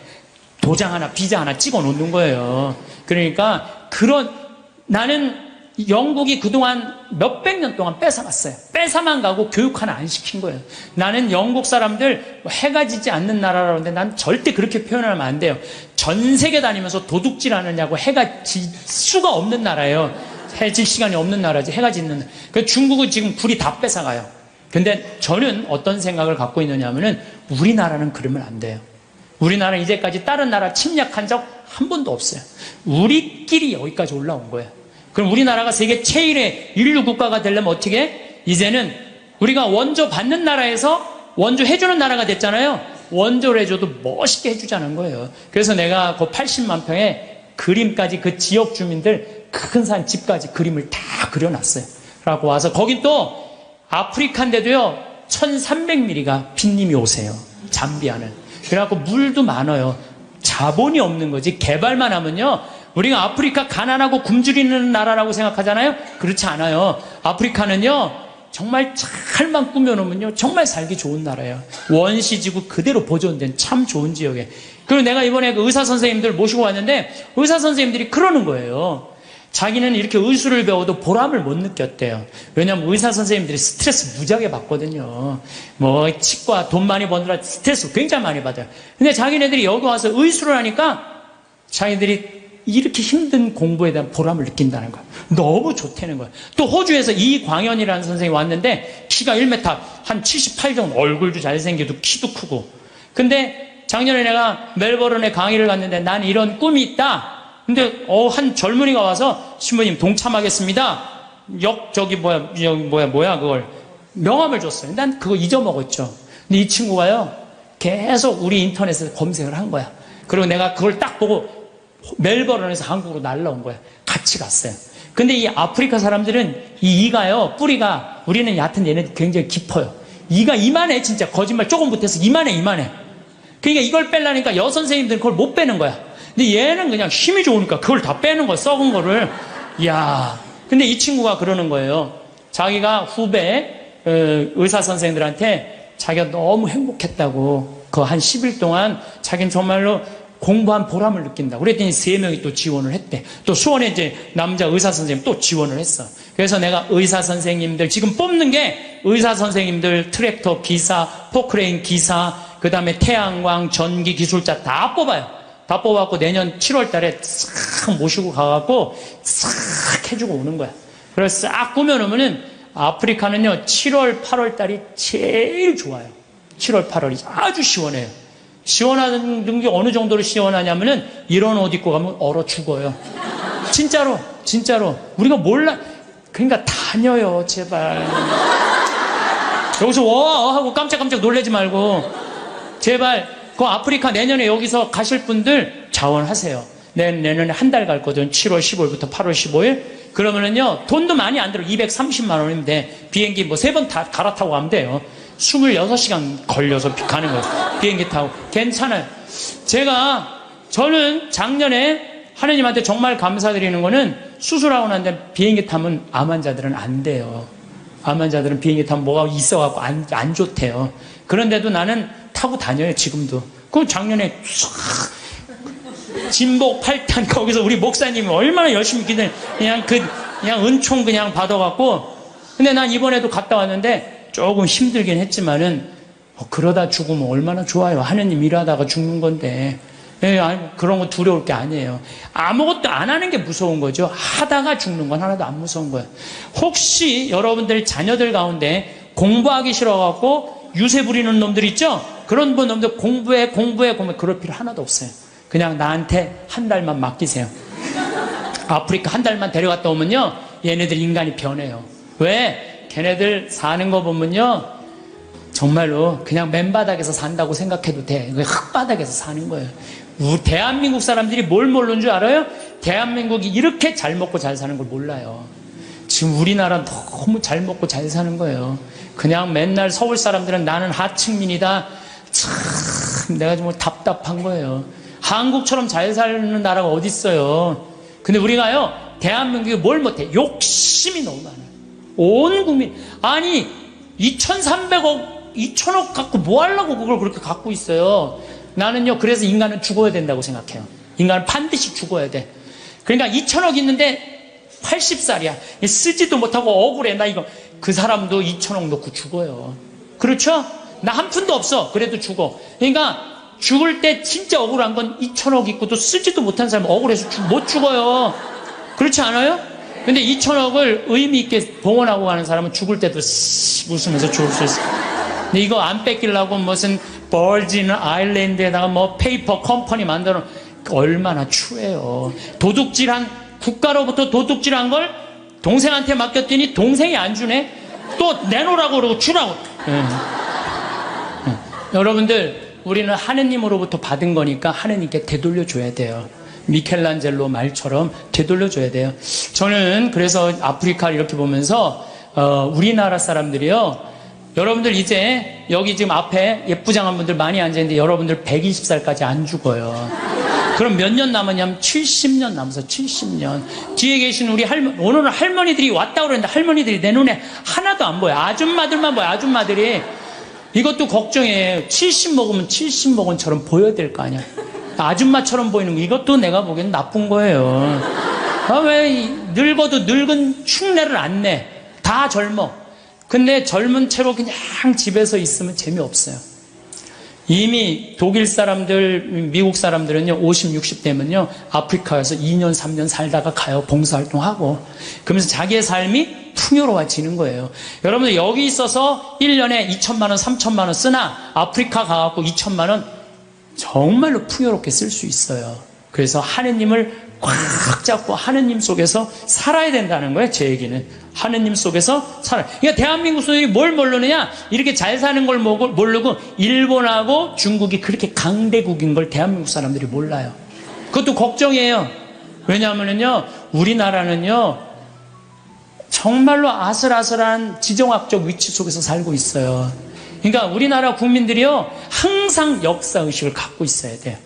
도장 하나, 비자 하나 찍어 놓는 거예요. 그러니까 나는 영국이 그동안 몇백 년 동안 뺏어갔어요. 뺏어만 가고 교육 하나 안 시킨 거예요. 나는 영국 사람들 해가 지지 않는 나라라는데 난 절대 그렇게 표현하면 안 돼요. 전 세계 다니면서 도둑질 하느냐고 해가 질 수가 없는 나라예요. 해 질 시간이 없는 나라지. 해가 짓는. 그 중국은 지금 불이 다 뺏어가요. 근데 저는 어떤 생각을 갖고 있느냐 하면은 우리나라는 그러면 안 돼요. 우리나라는 이제까지 다른 나라 침략한 적 한 번도 없어요. 우리끼리 여기까지 올라온 거예요. 그럼 우리나라가 세계 최일의 인류 국가가 되려면 어떻게 해? 이제는 우리가 원조 받는 나라에서 원조 해주는 나라가 됐잖아요. 원조를 해줘도 멋있게 해주자는 거예요. 그래서 내가 그 80만 평에 그림까지 그 지역 주민들 큰 산 집까지 그림을 다 그려놨어요. 그래갖고 와서 거긴 또 아프리카인데도요 1300mm가 빈님이 오세요. 잠비아는. 그래갖고 물도 많아요. 자본이 없는 거지. 개발만 하면요 우리가 아프리카 가난하고 굶주리는 나라라고 생각하잖아요. 그렇지 않아요. 아프리카는요 정말 잘만 꾸며놓으면요 정말 살기 좋은 나라예요. 원시지구 그대로 보존된 참 좋은 지역에. 그리고 내가 이번에 그 의사 선생님들 모시고 왔는데 의사 선생님들이 그러는 거예요. 자기는 이렇게 의술을 배워도 보람을 못 느꼈대요. 왜냐하면 의사 선생님들이 스트레스 무지하게 받거든요. 뭐 치과 돈 많이 버느라 스트레스 굉장히 많이 받아요. 근데 자기네들이 여기 와서 의술을 하니까 자기들이 이렇게 힘든 공부에 대한 보람을 느낀다는 거예요. 너무 좋다는 거예요. 또 호주에서 이광현이라는 선생님이 왔는데 키가 1m 한 78 정도, 얼굴도 잘생기고 키도 크고. 근데 작년에 내가 멜버른에 강의를 갔는데 난 이런 꿈이 있다. 근데 한 젊은이가 와서 신부님 동참하겠습니다. 그걸 명함을 줬어요. 난 그거 잊어먹었죠. 근데 이 친구가요 계속 우리 인터넷에서 검색을 한 거야. 그리고 내가 그걸 딱 보고 멜버른에서 한국으로 날라온 거야. 같이 갔어요. 근데 이 아프리카 사람들은 이 이가요 뿌리가 우리는 얕은 얘네들 굉장히 깊어요. 이가 이만해. 진짜 거짓말 조금 못해서 이만해. 그러니까 이걸 빼려니까 여선생님들은 그걸 못 빼는 거야. 근데 얘는 그냥 힘이 좋으니까 그걸 다 빼는 거야. 썩은 거를. 이야. 근데 이 친구가 그러는 거예요. 자기가 후배 의사 선생님들한테 자기가 너무 행복했다고 그 한 10일 동안 자기는 정말로 공부한 보람을 느낀다. 그랬더니 3명이 또 지원을 했대. 또 수원에 이제 남자 의사 선생님 또 지원을 했어. 그래서 내가 의사 선생님들 지금 뽑는 게 의사 선생님들, 트랙터 기사, 포크레인 기사, 그 다음에 태양광, 전기 기술자 다 뽑아요. 다 뽑아갖고 내년 7월 달에 싹 모시고 가갖고 싹 해주고 오는 거야. 그래서 싹 꾸며놓으면은 아프리카는요 7월, 8월 달이 제일 좋아요. 7월, 8월이 아주 시원해요. 시원한 게 어느 정도로 시원하냐면은 이런 옷 입고 가면 얼어 죽어요. 진짜로. 우리가 몰라. 그러니까 다녀요, 제발. 여기서 와! 하고 깜짝깜짝 놀라지 말고. 제발. 그 아프리카 내년에 여기서 가실 분들 자원하세요. 내년에 한 달 갈 거든. 7월 15일부터 8월 15일. 그러면은요, 돈도 많이 안 들어. 230만 원이면 돼. 비행기 뭐 3번 다 갈아타고 가면 돼요. 26시간 걸려서 가는 거예요. 비행기 타고. 괜찮아요. 저는 작년에 하느님한테 정말 감사드리는 거는 수술하고 난 다음에 비행기 타면 암 환자들은 안 돼요. 암 환자들은 비행기 타면 뭐가 있어갖고 안 좋대요. 그런데도 나는 타고 다녀요, 지금도. 그럼 작년에 진복 8탄 거기서 우리 목사님이 얼마나 열심히 그냥 은총 그냥 받아갖고. 근데 난 이번에도 갔다 왔는데 조금 힘들긴 했지만은 그러다 죽으면 얼마나 좋아요. 하느님 일하다가 죽는 건데. 그런 거 두려울 게 아니에요. 아무것도 안 하는 게 무서운 거죠. 하다가 죽는 건 하나도 안 무서운 거예요. 혹시 여러분들 자녀들 가운데 공부하기 싫어갖고 유세 부리는 놈들 있죠? 그런 놈들 공부해 그럴 필요 하나도 없어요. 그냥 나한테 한 달만 맡기세요. 아프리카 한 달만 데려갔다 오면요 얘네들 인간이 변해요. 왜? 걔네들 사는 거 보면요 정말로 그냥 맨바닥에서 산다고 생각해도 돼. 흙바닥에서 사는 거예요. 대한민국 사람들이 뭘 모르는 줄 알아요? 대한민국이 이렇게 잘 먹고 잘 사는 걸 몰라요. 지금 우리나라 너무 잘 먹고 잘 사는 거예요. 그냥 맨날 서울 사람들은 나는 하층민이다. 참 내가 정말 답답한 거예요. 한국처럼 잘 사는 나라가 어디 있어요. 근데 우리가요 대한민국이 뭘 못해. 욕심이 너무 많아요. 온 국민. 아니 2,300억 2,000억 갖고 뭐 하려고 그걸 그렇게 갖고 있어요. 나는요 그래서 인간은 죽어야 된다고 생각해요. 인간은 반드시 죽어야 돼. 그러니까 2,000억 있는데 80살이야 쓰지도 못하고 억울해. 나 이거 그 사람도 2,000억 놓고 죽어요. 그렇죠? 나 한 푼도 없어. 그래도 죽어. 그러니까 죽을 때 진짜 억울한 건 2,000억 있고도 쓰지도 못한 사람 억울해서 못 죽어요. 그렇지 않아요? 근데 2천억을 의미 있게 봉헌하고 가는 사람은 죽을 때도 웃으면서 죽을 수 있어요. 근데 이거 안 뺏기려고 무슨 버진 아일랜드에다가 뭐 페이퍼 컴퍼니 만들어 얼마나 추해요. 도둑질한 국가로부터 도둑질한 걸 동생한테 맡겼더니 동생이 안 주네. 또 내놓으라고 그러고 주라고. 여러분들 우리는 하느님으로부터 받은 거니까 하느님께 되돌려줘야 돼요. 미켈란젤로 말처럼 되돌려줘야 돼요. 저는 그래서 아프리카를 이렇게 보면서 우리나라 사람들이요, 여러분들 이제 여기 지금 앞에 예쁘장한 분들 많이 앉아있는데 여러분들 120살까지 안 죽어요. 그럼 몇 년 남았냐면 70년 남아서 70년. 뒤에 계신 우리 오늘은 할머니들이 왔다고 그랬는데 할머니들이 내 눈에 하나도 안 보여. 아줌마들만 보여. 아줌마들이. 이것도 걱정해. 70 먹으면 70 먹은처럼 보여야 될 거 아니야. 아줌마처럼 보이는 거, 이것도 내가 보기엔 나쁜 거예요. 왜 늙어도 늙은 흉내를 안 내. 다 젊어. 근데 젊은 채로 그냥 집에서 있으면 재미없어요. 이미 독일 사람들, 미국 사람들은요, 50, 60 되면요, 아프리카에서 2년, 3년 살다가 가요. 봉사활동하고. 그러면서 자기의 삶이 풍요로워지는 거예요. 여러분들 여기 있어서 1년에 2천만 원, 3천만 원 쓰나 아프리카 가갖고 2천만 원 정말로 풍요롭게 쓸 수 있어요. 그래서 하느님을 꽉 잡고 하느님 속에서 살아야 된다는 거예요. 제 얘기는 하느님 속에서 살아요. 그러니까 대한민국 사람들이 뭘 모르느냐, 이렇게 잘 사는 걸 모르고 일본하고 중국이 그렇게 강대국인 걸 대한민국 사람들이 몰라요. 그것도 걱정이에요. 왜냐하면요, 우리나라는요 정말로 아슬아슬한 지정학적 위치 속에서 살고 있어요. 그러니까 우리나라 국민들이요 항상 역사의식을 갖고 있어야 돼요.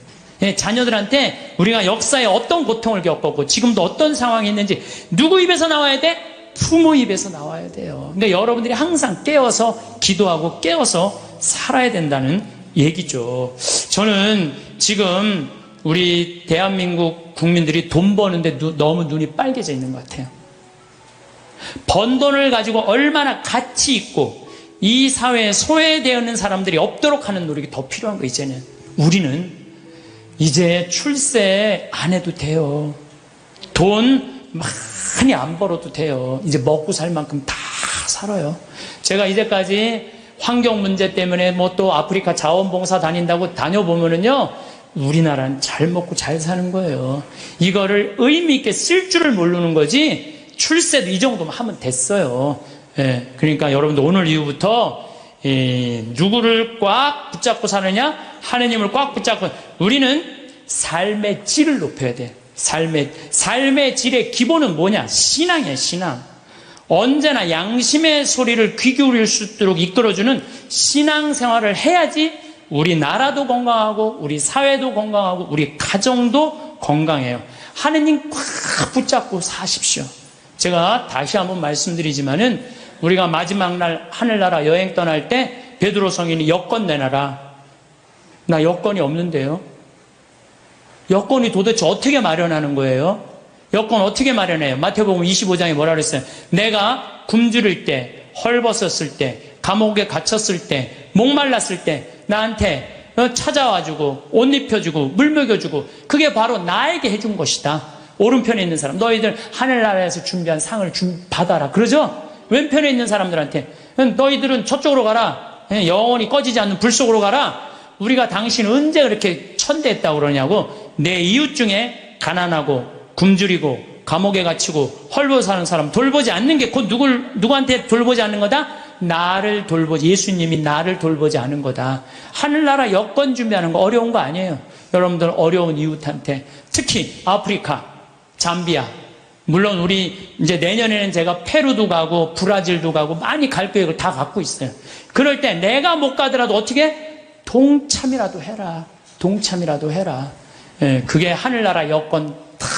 자녀들한테 우리가 역사에 어떤 고통을 겪었고 지금도 어떤 상황이 있는지 누구 입에서 나와야 돼? 부모 입에서 나와야 돼요. 그러니까 여러분들이 항상 깨어서 기도하고 깨어서 살아야 된다는 얘기죠. 저는 지금 우리 대한민국 국민들이 돈 버는데 너무 눈이 빨개져 있는 것 같아요. 번 돈을 가지고 얼마나 가치 있고 이 사회에 소외되어 있는 사람들이 없도록 하는 노력이 더 필요한 거. 이제는 우리는 이제 출세 안 해도 돼요. 돈 많이 안 벌어도 돼요. 이제 먹고 살 만큼 다 살아요. 제가 이제까지 환경 문제 때문에 뭐 또 아프리카 자원봉사 다닌다고 다녀보면은요, 우리나라는 잘 먹고 잘 사는 거예요. 이거를 의미 있게 쓸 줄을 모르는 거지, 출세도 이 정도면 하면 됐어요. 예, 그러니까 여러분들 오늘 이후부터 누구를 꽉 붙잡고 사느냐? 하느님을 꽉 붙잡고. 우리는 삶의 질을 높여야 돼. 삶의 질의 기본은 뭐냐? 신앙이에요, 신앙. 언제나 양심의 소리를 귀 기울일 수 있도록 이끌어주는 신앙생활을 해야지 우리 나라도 건강하고 우리 사회도 건강하고 우리 가정도 건강해요. 하느님 꽉 붙잡고 사십시오. 제가 다시 한번 말씀드리지만은 우리가 마지막 날 하늘나라 여행 떠날 때 베드로 성인이 여권 내놔라. 나 여권이 없는데요. 여권이 도대체 어떻게 마련하는 거예요? 여권 어떻게 마련해요? 마태복음 25장에 뭐라 그랬어요? 내가 굶주릴 때, 헐벗었을 때, 감옥에 갇혔을 때, 목말랐을 때 나한테 찾아와주고 옷 입혀주고 물 먹여주고, 그게 바로 나에게 해준 것이다. 오른편에 있는 사람, 너희들 하늘나라에서 준비한 상을 받아라. 그러죠? 왼편에 있는 사람들한테 너희들은 저쪽으로 가라. 영원히 꺼지지 않는 불 속으로 가라. 우리가 당신 언제 그렇게 천대했다고 그러냐고. 내 이웃 중에 가난하고 굶주리고 감옥에 갇히고 헐벗어 사는 사람 돌보지 않는 게 곧 누구한테 돌보지 않는 거다? 나를 돌보지, 예수님이 나를 돌보지 않은 거다. 하늘나라 여권 준비하는 거 어려운 거 아니에요. 여러분들 어려운 이웃한테, 특히 아프리카, 잠비아, 물론 우리 이제 내년에는 제가 페루도 가고 브라질도 가고 많이 갈 계획을 다 갖고 있어요. 그럴 때 내가 못 가더라도 어떻게? 동참이라도 해라. 동참이라도 해라. 예, 그게 하늘나라 여권 탁.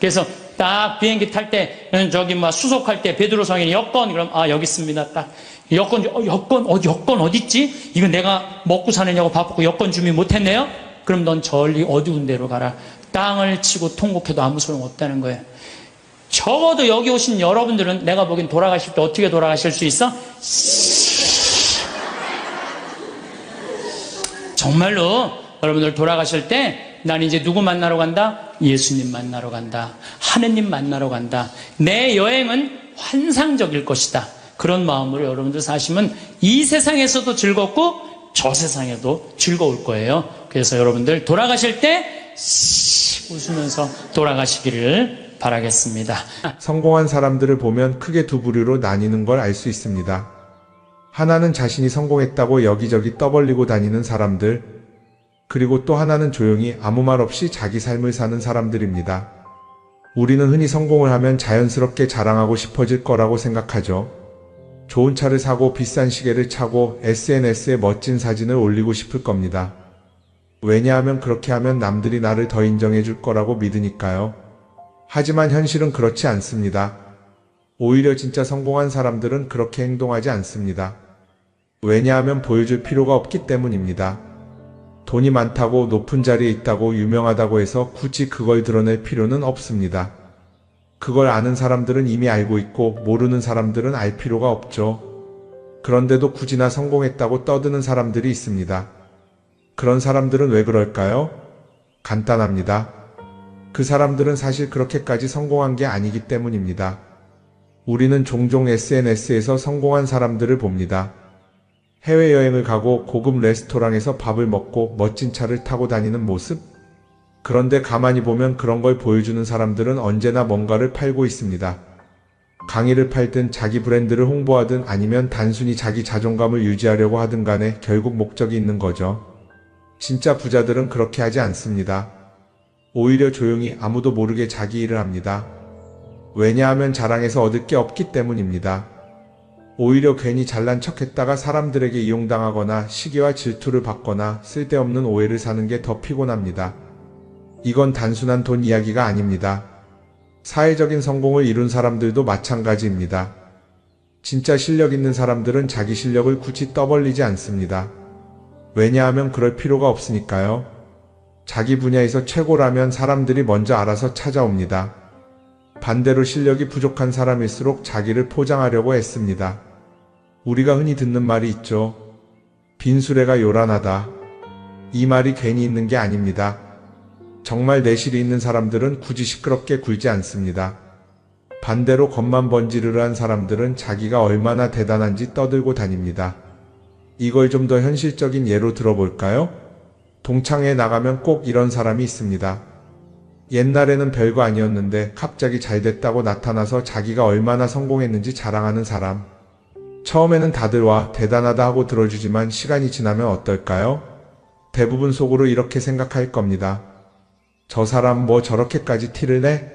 그래서 딱 비행기 탈 때, 저기 뭐 수속할 때 베드로 성인이 여권, 그럼 여기 있습니다. 딱 여권 어디 있지? 이거 내가 먹고 사느냐고 바쁘고 여권 준비 못했네요. 그럼 넌 저리 어두운 데로 가라. 땅을 치고 통곡해도 아무 소용 없다는 거예요. 적어도 여기 오신 여러분들은 내가 보기엔 돌아가실 때 어떻게 돌아가실 수 있어? 정말로 여러분들 돌아가실 때 나는 이제 누구 만나러 간다? 예수님 만나러 간다. 하느님 만나러 간다. 내 여행은 환상적일 것이다. 그런 마음으로 여러분들 사시면 이 세상에서도 즐겁고 저 세상에도 즐거울 거예요. 그래서 여러분들 돌아가실 때 웃으면서 돌아가시기를 바라겠습니다. 성공한 사람들을 보면 크게 두 부류로 나뉘는 걸 알 수 있습니다. 하나는 자신이 성공했다고 여기저기 떠벌리고 다니는 사람들, 그리고 또 하나는 조용히 아무 말 없이 자기 삶을 사는 사람들입니다. 우리는 흔히 성공을 하면 자연스럽게 자랑하고 싶어질 거라고 생각하죠. 좋은 차를 사고 비싼 시계를 차고 SNS에 멋진 사진을 올리고 싶을 겁니다. 왜냐하면 그렇게 하면 남들이 나를 더 인정해 줄 거라고 믿으니까요. 하지만 현실은 그렇지 않습니다. 오히려 진짜 성공한 사람들은 그렇게 행동하지 않습니다. 왜냐하면 보여줄 필요가 없기 때문입니다. 돈이 많다고 높은 자리에 있다고 유명하다고 해서 굳이 그걸 드러낼 필요는 없습니다. 그걸 아는 사람들은 이미 알고 있고 모르는 사람들은 알 필요가 없죠. 그런데도 굳이나 성공했다고 떠드는 사람들이 있습니다. 그런 사람들은 왜 그럴까요? 간단합니다. 그 사람들은 사실 그렇게까지 성공한 게 아니기 때문입니다. 우리는 종종 SNS에서 성공한 사람들을 봅니다. 해외여행을 가고 고급 레스토랑에서 밥을 먹고 멋진 차를 타고 다니는 모습? 그런데 가만히 보면 그런 걸 보여주는 사람들은 언제나 뭔가를 팔고 있습니다. 강의를 팔든 자기 브랜드를 홍보하든 아니면 단순히 자기 자존감을 유지하려고 하든 간에 결국 목적이 있는 거죠. 진짜 부자들은 그렇게 하지 않습니다. 오히려 조용히 아무도 모르게 자기 일을 합니다. 왜냐하면 자랑해서 얻을 게 없기 때문입니다. 오히려 괜히 잘난 척했다가 사람들에게 이용당하거나 시기와 질투를 받거나 쓸데없는 오해를 사는 게 더 피곤합니다. 이건 단순한 돈 이야기가 아닙니다. 사회적인 성공을 이룬 사람들도 마찬가지입니다. 진짜 실력 있는 사람들은 자기 실력을 굳이 떠벌리지 않습니다. 왜냐하면 그럴 필요가 없으니까요. 자기 분야에서 최고라면 사람들이 먼저 알아서 찾아옵니다. 반대로 실력이 부족한 사람일수록 자기를 포장하려고 애씁니다. 우리가 흔히 듣는 말이 있죠. 빈수레가 요란하다. 이 말이 괜히 있는 게 아닙니다. 정말 내실이 있는 사람들은 굳이 시끄럽게 굴지 않습니다. 반대로 겉만 번지르르한 사람들은 자기가 얼마나 대단한지 떠들고 다닙니다. 이걸 좀 더 현실적인 예로 들어볼까요? 동창회에 나가면 꼭 이런 사람이 있습니다. 옛날에는 별거 아니었는데 갑자기 잘 됐다고 나타나서 자기가 얼마나 성공했는지 자랑하는 사람. 처음에는 다들 와 대단하다 하고 들어주지만 시간이 지나면 어떨까요? 대부분 속으로 이렇게 생각할 겁니다. 저 사람 뭐 저렇게까지 티를 내?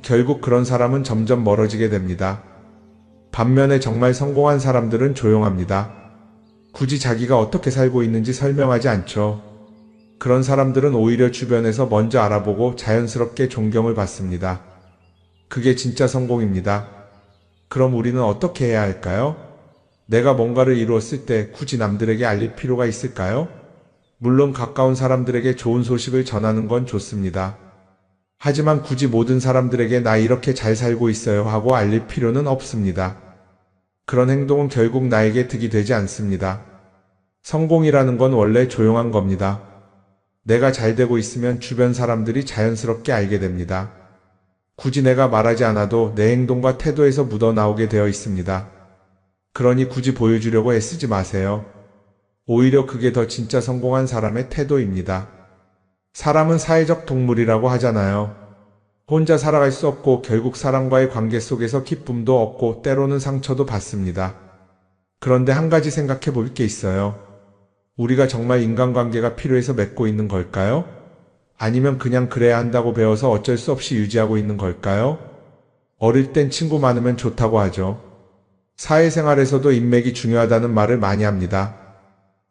결국 그런 사람은 점점 멀어지게 됩니다. 반면에 정말 성공한 사람들은 조용합니다. 굳이 자기가 어떻게 살고 있는지 설명하지 않죠. 그런 사람들은 오히려 주변에서 먼저 알아보고 자연스럽게 존경을 받습니다. 그게 진짜 성공입니다. 그럼 우리는 어떻게 해야 할까요? 내가 뭔가를 이루었을 때 굳이 남들에게 알릴 필요가 있을까요? 물론 가까운 사람들에게 좋은 소식을 전하는 건 좋습니다. 하지만 굳이 모든 사람들에게 나 이렇게 잘 살고 있어요 하고 알릴 필요는 없습니다. 그런 행동은 결국 나에게 득이 되지 않습니다. 성공이라는 건 원래 조용한 겁니다. 내가 잘 되고 있으면 주변 사람들이 자연스럽게 알게 됩니다. 굳이 내가 말하지 않아도 내 행동과 태도에서 묻어나오게 되어 있습니다. 그러니 굳이 보여주려고 애쓰지 마세요. 오히려 그게 더 진짜 성공한 사람의 태도입니다. 사람은 사회적 동물이라고 하잖아요. 혼자 살아갈 수 없고 결국 사람과의 관계 속에서 기쁨도 얻고 때로는 상처도 받습니다. 그런데 한 가지 생각해 볼 게 있어요. 우리가 정말 인간관계가 필요해서 맺고 있는 걸까요? 아니면 그냥 그래야 한다고 배워서 어쩔 수 없이 유지하고 있는 걸까요? 어릴 땐 친구 많으면 좋다고 하죠. 사회생활에서도 인맥이 중요하다는 말을 많이 합니다.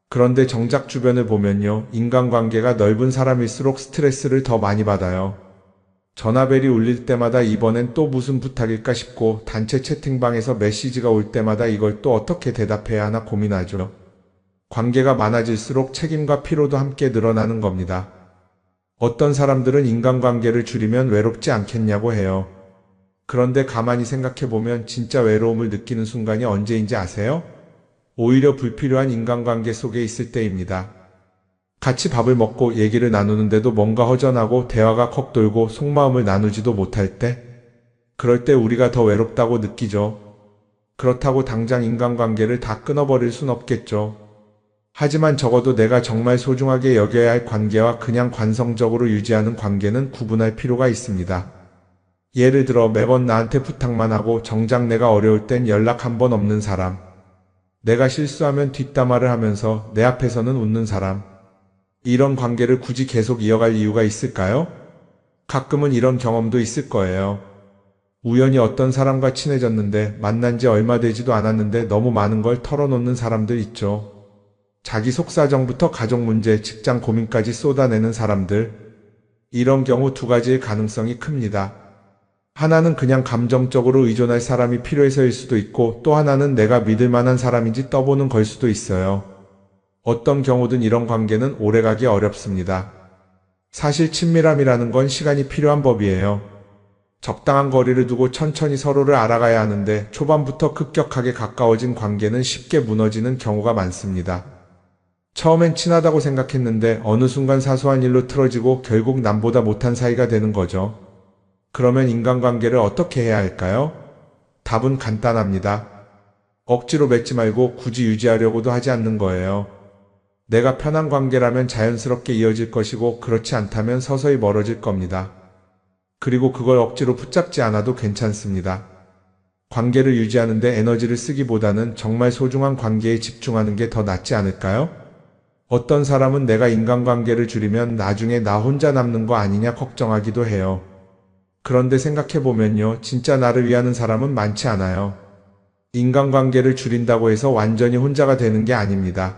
그런데 정작 주변을 보면요. 인간관계가 넓은 사람일수록 스트레스를 더 많이 받아요. 전화벨이 울릴 때마다 이번엔 또 무슨 부탁일까 싶고 단체 채팅방에서 메시지가 올 때마다 이걸 또 어떻게 대답해야 하나 고민하죠. 관계가 많아질수록 책임과 피로도 함께 늘어나는 겁니다. 어떤 사람들은 인간관계를 줄이면 외롭지 않겠냐고 해요. 그런데 가만히 생각해보면 진짜 외로움을 느끼는 순간이 언제인지 아세요? 오히려 불필요한 인간관계 속에 있을 때입니다. 같이 밥을 먹고 얘기를 나누는데도 뭔가 허전하고 대화가 컥 돌고 속마음을 나누지도 못할 때, 그럴 때 우리가 더 외롭다고 느끼죠. 그렇다고 당장 인간관계를 다 끊어버릴 순 없겠죠. 하지만 적어도 내가 정말 소중하게 여겨야 할 관계와 그냥 관성적으로 유지하는 관계는 구분할 필요가 있습니다. 예를 들어 매번 나한테 부탁만 하고 정작 내가 어려울 땐 연락 한 번 없는 사람. 내가 실수하면 뒷담화를 하면서 내 앞에서는 웃는 사람. 이런 관계를 굳이 계속 이어갈 이유가 있을까요? 가끔은 이런 경험도 있을 거예요. 우연히 어떤 사람과 친해졌는데 만난 지 얼마 되지도 않았는데 너무 많은 걸 털어놓는 사람들 있죠. 자기 속사정부터 가족 문제, 직장 고민까지 쏟아내는 사람들. 이런 경우 두 가지의 가능성이 큽니다. 하나는 그냥 감정적으로 의존할 사람이 필요해서일 수도 있고 또 하나는 내가 믿을 만한 사람인지 떠보는 걸 수도 있어요. 어떤 경우든 이런 관계는 오래가기 어렵습니다. 사실 친밀함이라는 건 시간이 필요한 법이에요. 적당한 거리를 두고 천천히 서로를 알아가야 하는데 초반부터 급격하게 가까워진 관계는 쉽게 무너지는 경우가 많습니다. 처음엔 친하다고 생각했는데 어느 순간 사소한 일로 틀어지고 결국 남보다 못한 사이가 되는 거죠. 그러면 인간관계를 어떻게 해야 할까요? 답은 간단합니다. 억지로 맺지 말고 굳이 유지하려고도 하지 않는 거예요. 내가 편한 관계라면 자연스럽게 이어질 것이고 그렇지 않다면 서서히 멀어질 겁니다. 그리고 그걸 억지로 붙잡지 않아도 괜찮습니다. 관계를 유지하는데 에너지를 쓰기보다는 정말 소중한 관계에 집중하는 게 더 낫지 않을까요? 어떤 사람은 내가 인간관계를 줄이면 나중에 나 혼자 남는 거 아니냐 걱정하기도 해요. 그런데 생각해보면요, 진짜 나를 위하는 사람은 많지 않아요. 인간관계를 줄인다고 해서 완전히 혼자가 되는 게 아닙니다.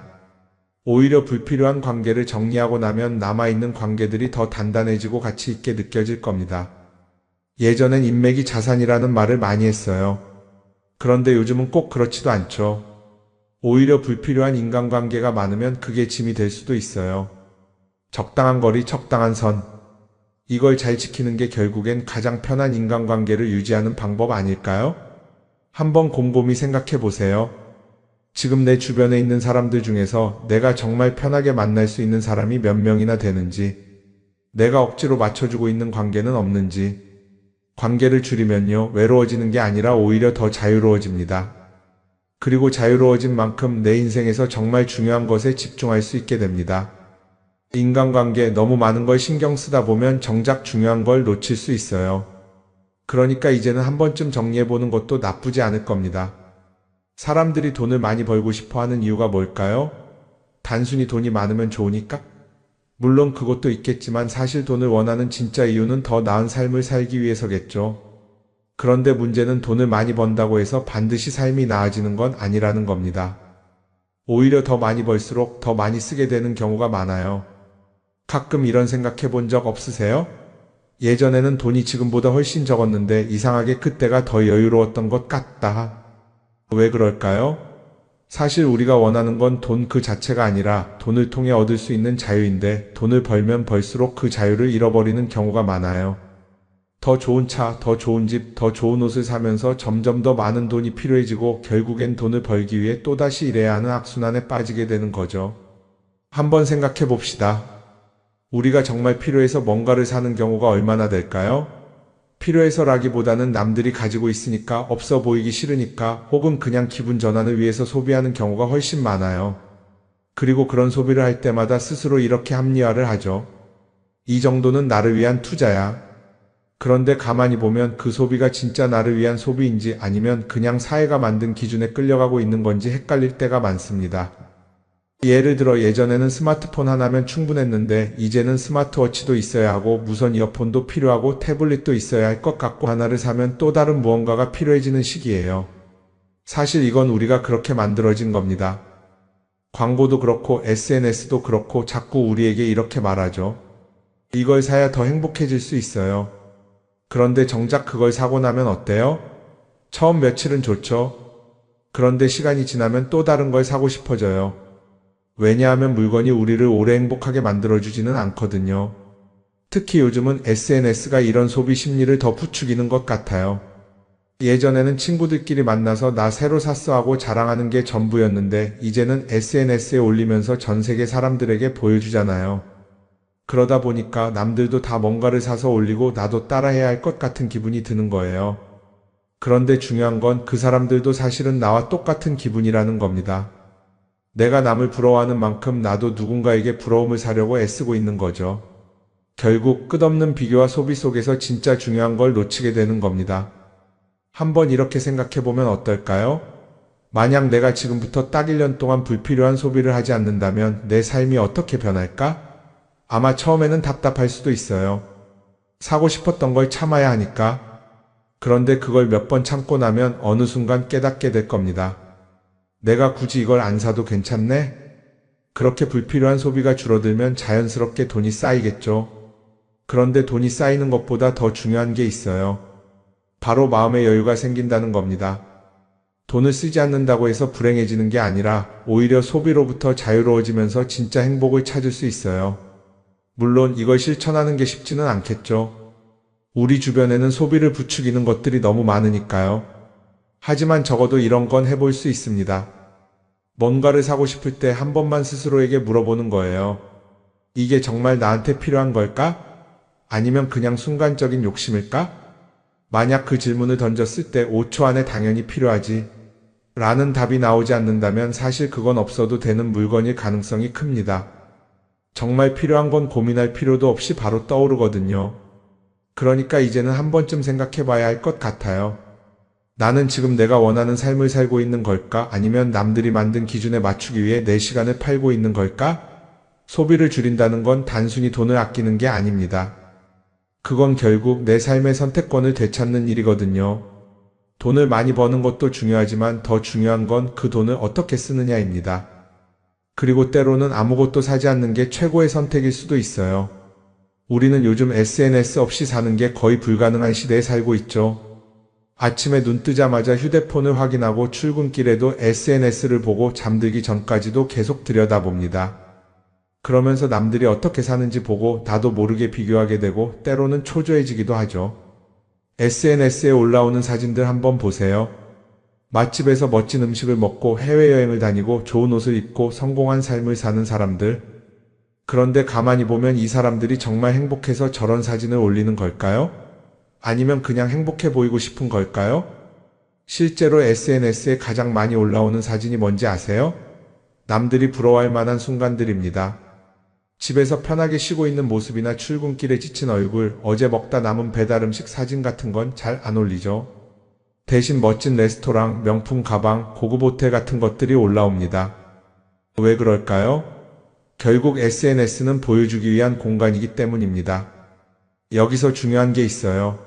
오히려 불필요한 관계를 정리하고 나면 남아있는 관계들이 더 단단해지고 가치 있게 느껴질 겁니다. 예전엔 인맥이 자산이라는 말을 많이 했어요. 그런데 요즘은 꼭 그렇지도 않죠. 오히려 불필요한 인간관계가 많으면 그게 짐이 될 수도 있어요. 적당한 거리, 적당한 선. 이걸 잘 지키는 게 결국엔 가장 편한 인간관계를 유지하는 방법 아닐까요? 한번 곰곰이 생각해 보세요. 지금 내 주변에 있는 사람들 중에서 내가 정말 편하게 만날 수 있는 사람이 몇 명이나 되는지, 내가 억지로 맞춰주고 있는 관계는 없는지. 관계를 줄이면요, 외로워지는 게 아니라 오히려 더 자유로워집니다. 그리고 자유로워진 만큼 내 인생에서 정말 중요한 것에 집중할 수 있게 됩니다. 인간관계 너무 많은 걸 신경 쓰다 보면 정작 중요한 걸 놓칠 수 있어요. 그러니까 이제는 한 번쯤 정리해보는 것도 나쁘지 않을 겁니다. 사람들이 돈을 많이 벌고 싶어 하는 이유가 뭘까요? 단순히 돈이 많으면 좋으니까? 물론 그것도 있겠지만 사실 돈을 원하는 진짜 이유는 더 나은 삶을 살기 위해서겠죠. 그런데 문제는 돈을 많이 번다고 해서 반드시 삶이 나아지는 건 아니라는 겁니다. 오히려 더 많이 벌수록 더 많이 쓰게 되는 경우가 많아요. 가끔 이런 생각해 본 적 없으세요? 예전에는 돈이 지금보다 훨씬 적었는데 이상하게 그때가 더 여유로웠던 것 같다. 왜 그럴까요? 사실 우리가 원하는 건 돈 그 자체가 아니라 돈을 통해 얻을 수 있는 자유인데 돈을 벌면 벌수록 그 자유를 잃어버리는 경우가 많아요. 더 좋은 차, 더 좋은 집, 더 좋은 옷을 사면서 점점 더 많은 돈이 필요해지고 결국엔 돈을 벌기 위해 또다시 일해야 하는 악순환에 빠지게 되는 거죠. 한번 생각해 봅시다. 우리가 정말 필요해서 뭔가를 사는 경우가 얼마나 될까요? 필요해서라기보다는 남들이 가지고 있으니까, 없어 보이기 싫으니까, 혹은 그냥 기분 전환을 위해서 소비하는 경우가 훨씬 많아요. 그리고 그런 소비를 할 때마다 스스로 이렇게 합리화를 하죠. 이 정도는 나를 위한 투자야. 그런데 가만히 보면 그 소비가 진짜 나를 위한 소비인지 아니면 그냥 사회가 만든 기준에 끌려가고 있는 건지 헷갈릴 때가 많습니다. 예를 들어 예전에는 스마트폰 하나면 충분했는데 이제는 스마트워치도 있어야 하고 무선 이어폰도 필요하고 태블릿도 있어야 할 것 같고 하나를 사면 또 다른 무언가가 필요해지는 시기예요. 사실 이건 우리가 그렇게 만들어진 겁니다. 광고도 그렇고 SNS도 그렇고 자꾸 우리에게 이렇게 말하죠. 이걸 사야 더 행복해질 수 있어요. 그런데 정작 그걸 사고 나면 어때요? 처음 며칠은 좋죠. 그런데 시간이 지나면 또 다른 걸 사고 싶어져요. 왜냐하면 물건이 우리를 오래 행복하게 만들어주지는 않거든요. 특히 요즘은 SNS가 이런 소비 심리를 더 부추기는 것 같아요. 예전에는 친구들끼리 만나서 나 새로 샀어 하고 자랑하는 게 전부였는데 이제는 SNS에 올리면서 전 세계 사람들에게 보여주잖아요. 그러다 보니까 남들도 다 뭔가를 사서 올리고 나도 따라해야 할 것 같은 기분이 드는 거예요. 그런데 중요한 건 그 사람들도 사실은 나와 똑같은 기분이라는 겁니다. 내가 남을 부러워하는 만큼 나도 누군가에게 부러움을 사려고 애쓰고 있는 거죠. 결국 끝없는 비교와 소비 속에서 진짜 중요한 걸 놓치게 되는 겁니다. 한번 이렇게 생각해보면 어떨까요? 만약 내가 지금부터 딱 1년 동안 불필요한 소비를 하지 않는다면 내 삶이 어떻게 변할까? 아마 처음에는 답답할 수도 있어요. 사고 싶었던 걸 참아야 하니까. 그런데 그걸 몇 번 참고 나면 어느 순간 깨닫게 될 겁니다. 내가 굳이 이걸 안 사도 괜찮네? 그렇게 불필요한 소비가 줄어들면 자연스럽게 돈이 쌓이겠죠. 그런데 돈이 쌓이는 것보다 더 중요한 게 있어요. 바로 마음의 여유가 생긴다는 겁니다. 돈을 쓰지 않는다고 해서 불행해지는 게 아니라 오히려 소비로부터 자유로워지면서 진짜 행복을 찾을 수 있어요. 물론 이걸 실천하는 게 쉽지는 않겠죠. 우리 주변에는 소비를 부추기는 것들이 너무 많으니까요. 하지만 적어도 이런 건 해볼 수 있습니다. 뭔가를 사고 싶을 때 한 번만 스스로에게 물어보는 거예요. 이게 정말 나한테 필요한 걸까? 아니면 그냥 순간적인 욕심일까? 만약 그 질문을 던졌을 때 5초 안에 당연히 필요하지 라는 답이 나오지 않는다면 사실 그건 없어도 되는 물건일 가능성이 큽니다. 정말 필요한 건 고민할 필요도 없이 바로 떠오르거든요. 그러니까 이제는 한 번쯤 생각해 봐야 할 것 같아요. 나는 지금 내가 원하는 삶을 살고 있는 걸까? 아니면 남들이 만든 기준에 맞추기 위해 내 시간을 팔고 있는 걸까? 소비를 줄인다는 건 단순히 돈을 아끼는 게 아닙니다. 그건 결국 내 삶의 선택권을 되찾는 일이거든요. 돈을 많이 버는 것도 중요하지만 더 중요한 건 그 돈을 어떻게 쓰느냐입니다. 그리고 때로는 아무것도 사지 않는 게 최고의 선택일 수도 있어요. 우리는 요즘 SNS 없이 사는 게 거의 불가능한 시대에 살고 있죠. 아침에 눈 뜨자마자 휴대폰을 확인하고 출근길에도 SNS를 보고 잠들기 전까지도 계속 들여다봅니다. 그러면서 남들이 어떻게 사는지 보고 나도 모르게 비교하게 되고 때로는 초조해지기도 하죠. SNS에 올라오는 사진들 한번 보세요. 맛집에서 멋진 음식을 먹고 해외여행을 다니고 좋은 옷을 입고 성공한 삶을 사는 사람들. 그런데 가만히 보면 이 사람들이 정말 행복해서 저런 사진을 올리는 걸까요? 아니면 그냥 행복해 보이고 싶은 걸까요? 실제로 SNS에 가장 많이 올라오는 사진이 뭔지 아세요? 남들이 부러워할 만한 순간들입니다. 집에서 편하게 쉬고 있는 모습이나 출근길에 지친 얼굴, 어제 먹다 남은 배달 음식 사진 같은 건 잘 안 올리죠. 대신 멋진 레스토랑, 명품 가방, 고급 호텔 같은 것들이 올라옵니다. 왜 그럴까요? 결국 SNS는 보여주기 위한 공간이기 때문입니다. 여기서 중요한 게 있어요.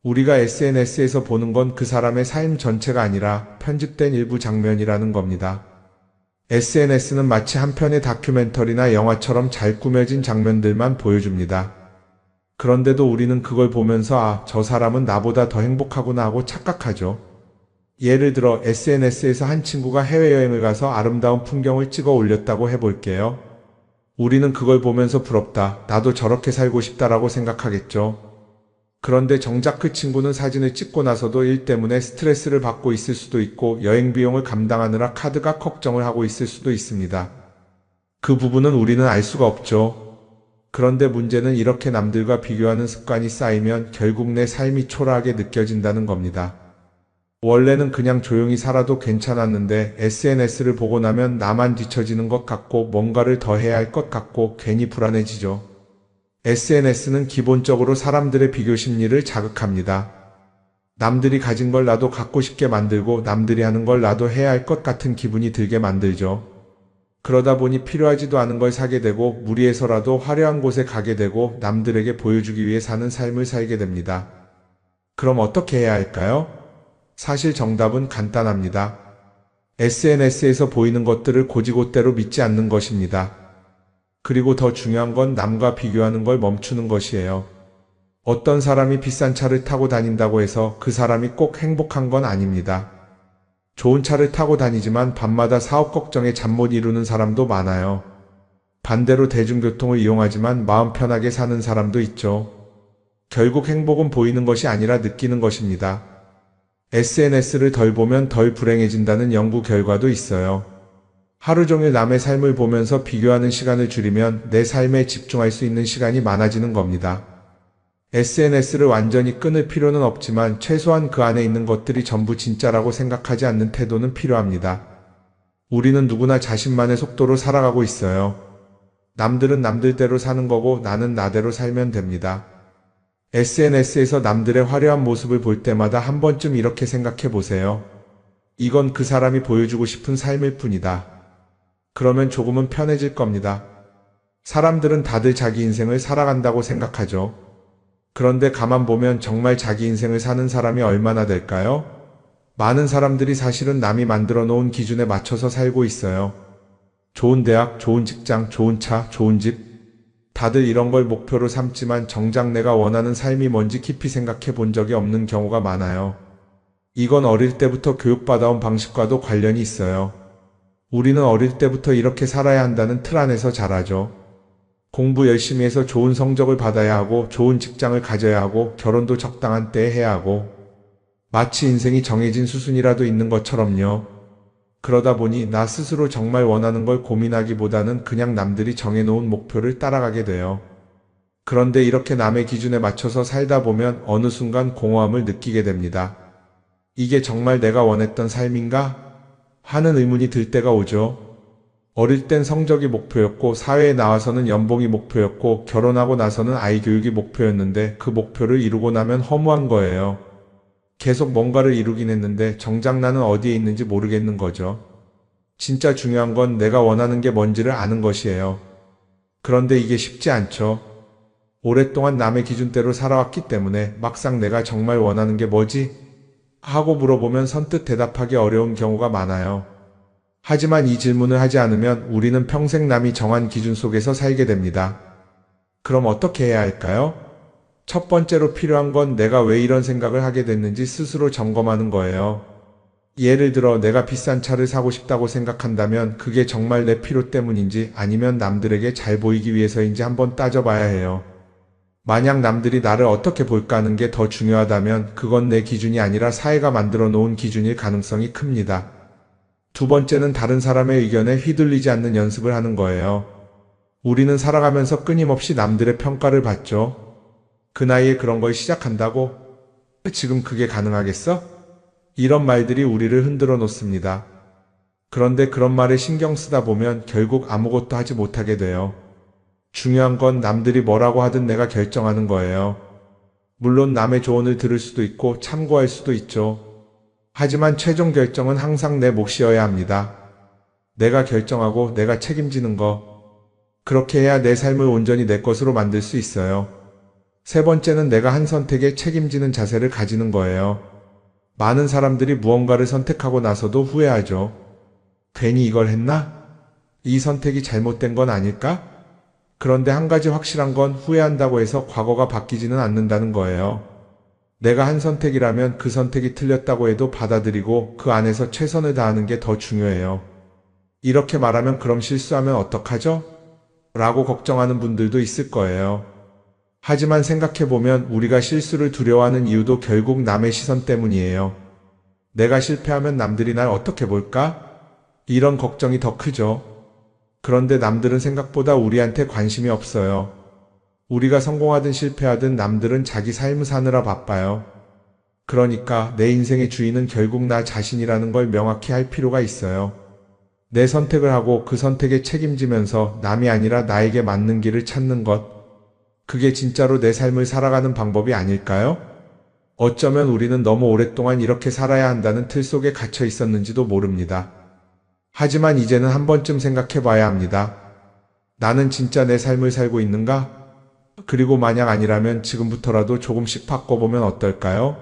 우리가 SNS에서 보는 건 그 사람의 삶 전체가 아니라 편집된 일부 장면이라는 겁니다. SNS는 마치 한 편의 다큐멘터리나 영화처럼 잘 꾸며진 장면들만 보여줍니다. 그런데도 우리는 그걸 보면서 아, 저 사람은 나보다 더 행복하구나 하고 착각하죠. 예를 들어 SNS에서 한 친구가 해외여행을 가서 아름다운 풍경을 찍어 올렸다고 해볼게요. 우리는 그걸 보면서 부럽다, 나도 저렇게 살고 싶다라고 생각하겠죠. 그런데 정작 그 친구는 사진을 찍고 나서도 일 때문에 스트레스를 받고 있을 수도 있고 여행 비용을 감당하느라 카드가 걱정을 하고 있을 수도 있습니다. 그 부분은 우리는 알 수가 없죠. 그런데 문제는 이렇게 남들과 비교하는 습관이 쌓이면 결국 내 삶이 초라하게 느껴진다는 겁니다. 원래는 그냥 조용히 살아도 괜찮았는데 SNS를 보고 나면 나만 뒤처지는 것 같고 뭔가를 더 해야 할 것 같고 괜히 불안해지죠. SNS는 기본적으로 사람들의 비교 심리를 자극합니다. 남들이 가진 걸 나도 갖고 싶게 만들고 남들이 하는 걸 나도 해야 할 것 같은 기분이 들게 만들죠. 그러다 보니 필요하지도 않은 걸 사게 되고 무리해서라도 화려한 곳에 가게 되고 남들에게 보여주기 위해 사는 삶을 살게 됩니다. 그럼 어떻게 해야 할까요? 사실 정답은 간단합니다. SNS에서 보이는 것들을 곧이곧대로 믿지 않는 것입니다. 그리고 더 중요한 건 남과 비교하는 걸 멈추는 것이에요. 어떤 사람이 비싼 차를 타고 다닌다고 해서 그 사람이 꼭 행복한 건 아닙니다. 좋은 차를 타고 다니지만 밤마다 사업 걱정에 잠 못 이루는 사람도 많아요. 반대로 대중교통을 이용하지만 마음 편하게 사는 사람도 있죠. 결국 행복은 보이는 것이 아니라 느끼는 것입니다. SNS를 덜 보면 덜 불행해진다는 연구 결과도 있어요. 하루 종일 남의 삶을 보면서 비교하는 시간을 줄이면 내 삶에 집중할 수 있는 시간이 많아지는 겁니다. SNS를 완전히 끊을 필요는 없지만 최소한 그 안에 있는 것들이 전부 진짜라고 생각하지 않는 태도는 필요합니다. 우리는 누구나 자신만의 속도로 살아가고 있어요. 남들은 남들대로 사는 거고 나는 나대로 살면 됩니다. SNS에서 남들의 화려한 모습을 볼 때마다 한 번쯤 이렇게 생각해 보세요. 이건 그 사람이 보여주고 싶은 삶일 뿐이다. 그러면 조금은 편해질 겁니다. 사람들은 다들 자기 인생을 살아간다고 생각하죠. 그런데 가만 보면 정말 자기 인생을 사는 사람이 얼마나 될까요? 많은 사람들이 사실은 남이 만들어 놓은 기준에 맞춰서 살고 있어요. 좋은 대학, 좋은 직장, 좋은 차, 좋은 집. 다들 이런 걸 목표로 삼지만 정작 내가 원하는 삶이 뭔지 깊이 생각해 본 적이 없는 경우가 많아요. 이건 어릴 때부터 교육받아온 방식과도 관련이 있어요. 우리는 어릴 때부터 이렇게 살아야 한다는 틀 안에서 자라죠. 공부 열심히 해서 좋은 성적을 받아야 하고 좋은 직장을 가져야 하고 결혼도 적당한 때에 해야 하고 마치 인생이 정해진 수순이라도 있는 것처럼요. 그러다 보니 나 스스로 정말 원하는 걸 고민하기보다는 그냥 남들이 정해놓은 목표를 따라가게 돼요. 그런데 이렇게 남의 기준에 맞춰서 살다 보면 어느 순간 공허함을 느끼게 됩니다. 이게 정말 내가 원했던 삶인가? 하는 의문이 들 때가 오죠. 어릴 땐 성적이 목표였고 사회에 나와서는 연봉이 목표였고 결혼하고 나서는 아이 교육이 목표였는데 그 목표를 이루고 나면 허무한 거예요. 계속 뭔가를 이루긴 했는데 정작 나는 어디에 있는지 모르겠는 거죠. 진짜 중요한 건 내가 원하는 게 뭔지를 아는 것이에요. 그런데 이게 쉽지 않죠. 오랫동안 남의 기준대로 살아왔기 때문에 막상 내가 정말 원하는 게 뭐지? 하고 물어보면 선뜻 대답하기 어려운 경우가 많아요. 하지만 이 질문을 하지 않으면 우리는 평생 남이 정한 기준 속에서 살게 됩니다. 그럼 어떻게 해야 할까요? 첫 번째로 필요한 건 내가 왜 이런 생각을 하게 됐는지 스스로 점검하는 거예요. 예를 들어 내가 비싼 차를 사고 싶다고 생각한다면 그게 정말 내 필요 때문인지 아니면 남들에게 잘 보이기 위해서인지 한번 따져봐야 해요. 만약 남들이 나를 어떻게 볼까 하는 게 더 중요하다면 그건 내 기준이 아니라 사회가 만들어 놓은 기준일 가능성이 큽니다. 두 번째는 다른 사람의 의견에 휘둘리지 않는 연습을 하는 거예요. 우리는 살아가면서 끊임없이 남들의 평가를 받죠. 그 나이에 그런 걸 시작한다고? 지금 그게 가능하겠어? 이런 말들이 우리를 흔들어 놓습니다. 그런데 그런 말에 신경 쓰다 보면 결국 아무것도 하지 못하게 돼요. 중요한 건 남들이 뭐라고 하든 내가 결정하는 거예요. 물론 남의 조언을 들을 수도 있고 참고할 수도 있죠. 하지만 최종 결정은 항상 내 몫이어야 합니다. 내가 결정하고 내가 책임지는 거. 그렇게 해야 내 삶을 온전히 내 것으로 만들 수 있어요. 세 번째는 내가 한 선택에 책임지는 자세를 가지는 거예요. 많은 사람들이 무언가를 선택하고 나서도 후회하죠. 괜히 이걸 했나? 이 선택이 잘못된 건 아닐까? 그런데 한 가지 확실한 건 후회한다고 해서 과거가 바뀌지는 않는다는 거예요. 내가 한 선택이라면 그 선택이 틀렸다고 해도 받아들이고 그 안에서 최선을 다하는 게 더 중요해요. 이렇게 말하면 그럼 실수하면 어떡하죠? 라고 걱정하는 분들도 있을 거예요. 하지만 생각해보면 우리가 실수를 두려워하는 이유도 결국 남의 시선 때문이에요. 내가 실패하면 남들이 날 어떻게 볼까? 이런 걱정이 더 크죠. 그런데 남들은 생각보다 우리한테 관심이 없어요. 우리가 성공하든 실패하든 남들은 자기 삶을 사느라 바빠요. 그러니까 내 인생의 주인은 결국 나 자신이라는 걸 명확히 할 필요가 있어요. 내 선택을 하고 그 선택에 책임지면서 남이 아니라 나에게 맞는 길을 찾는 것. 그게 진짜로 내 삶을 살아가는 방법이 아닐까요? 어쩌면 우리는 너무 오랫동안 이렇게 살아야 한다는 틀 속에 갇혀 있었는지도 모릅니다. 하지만 이제는 한 번쯤 생각해 봐야 합니다. 나는 진짜 내 삶을 살고 있는가? 그리고 만약 아니라면 지금부터라도 조금씩 바꿔보면 어떨까요?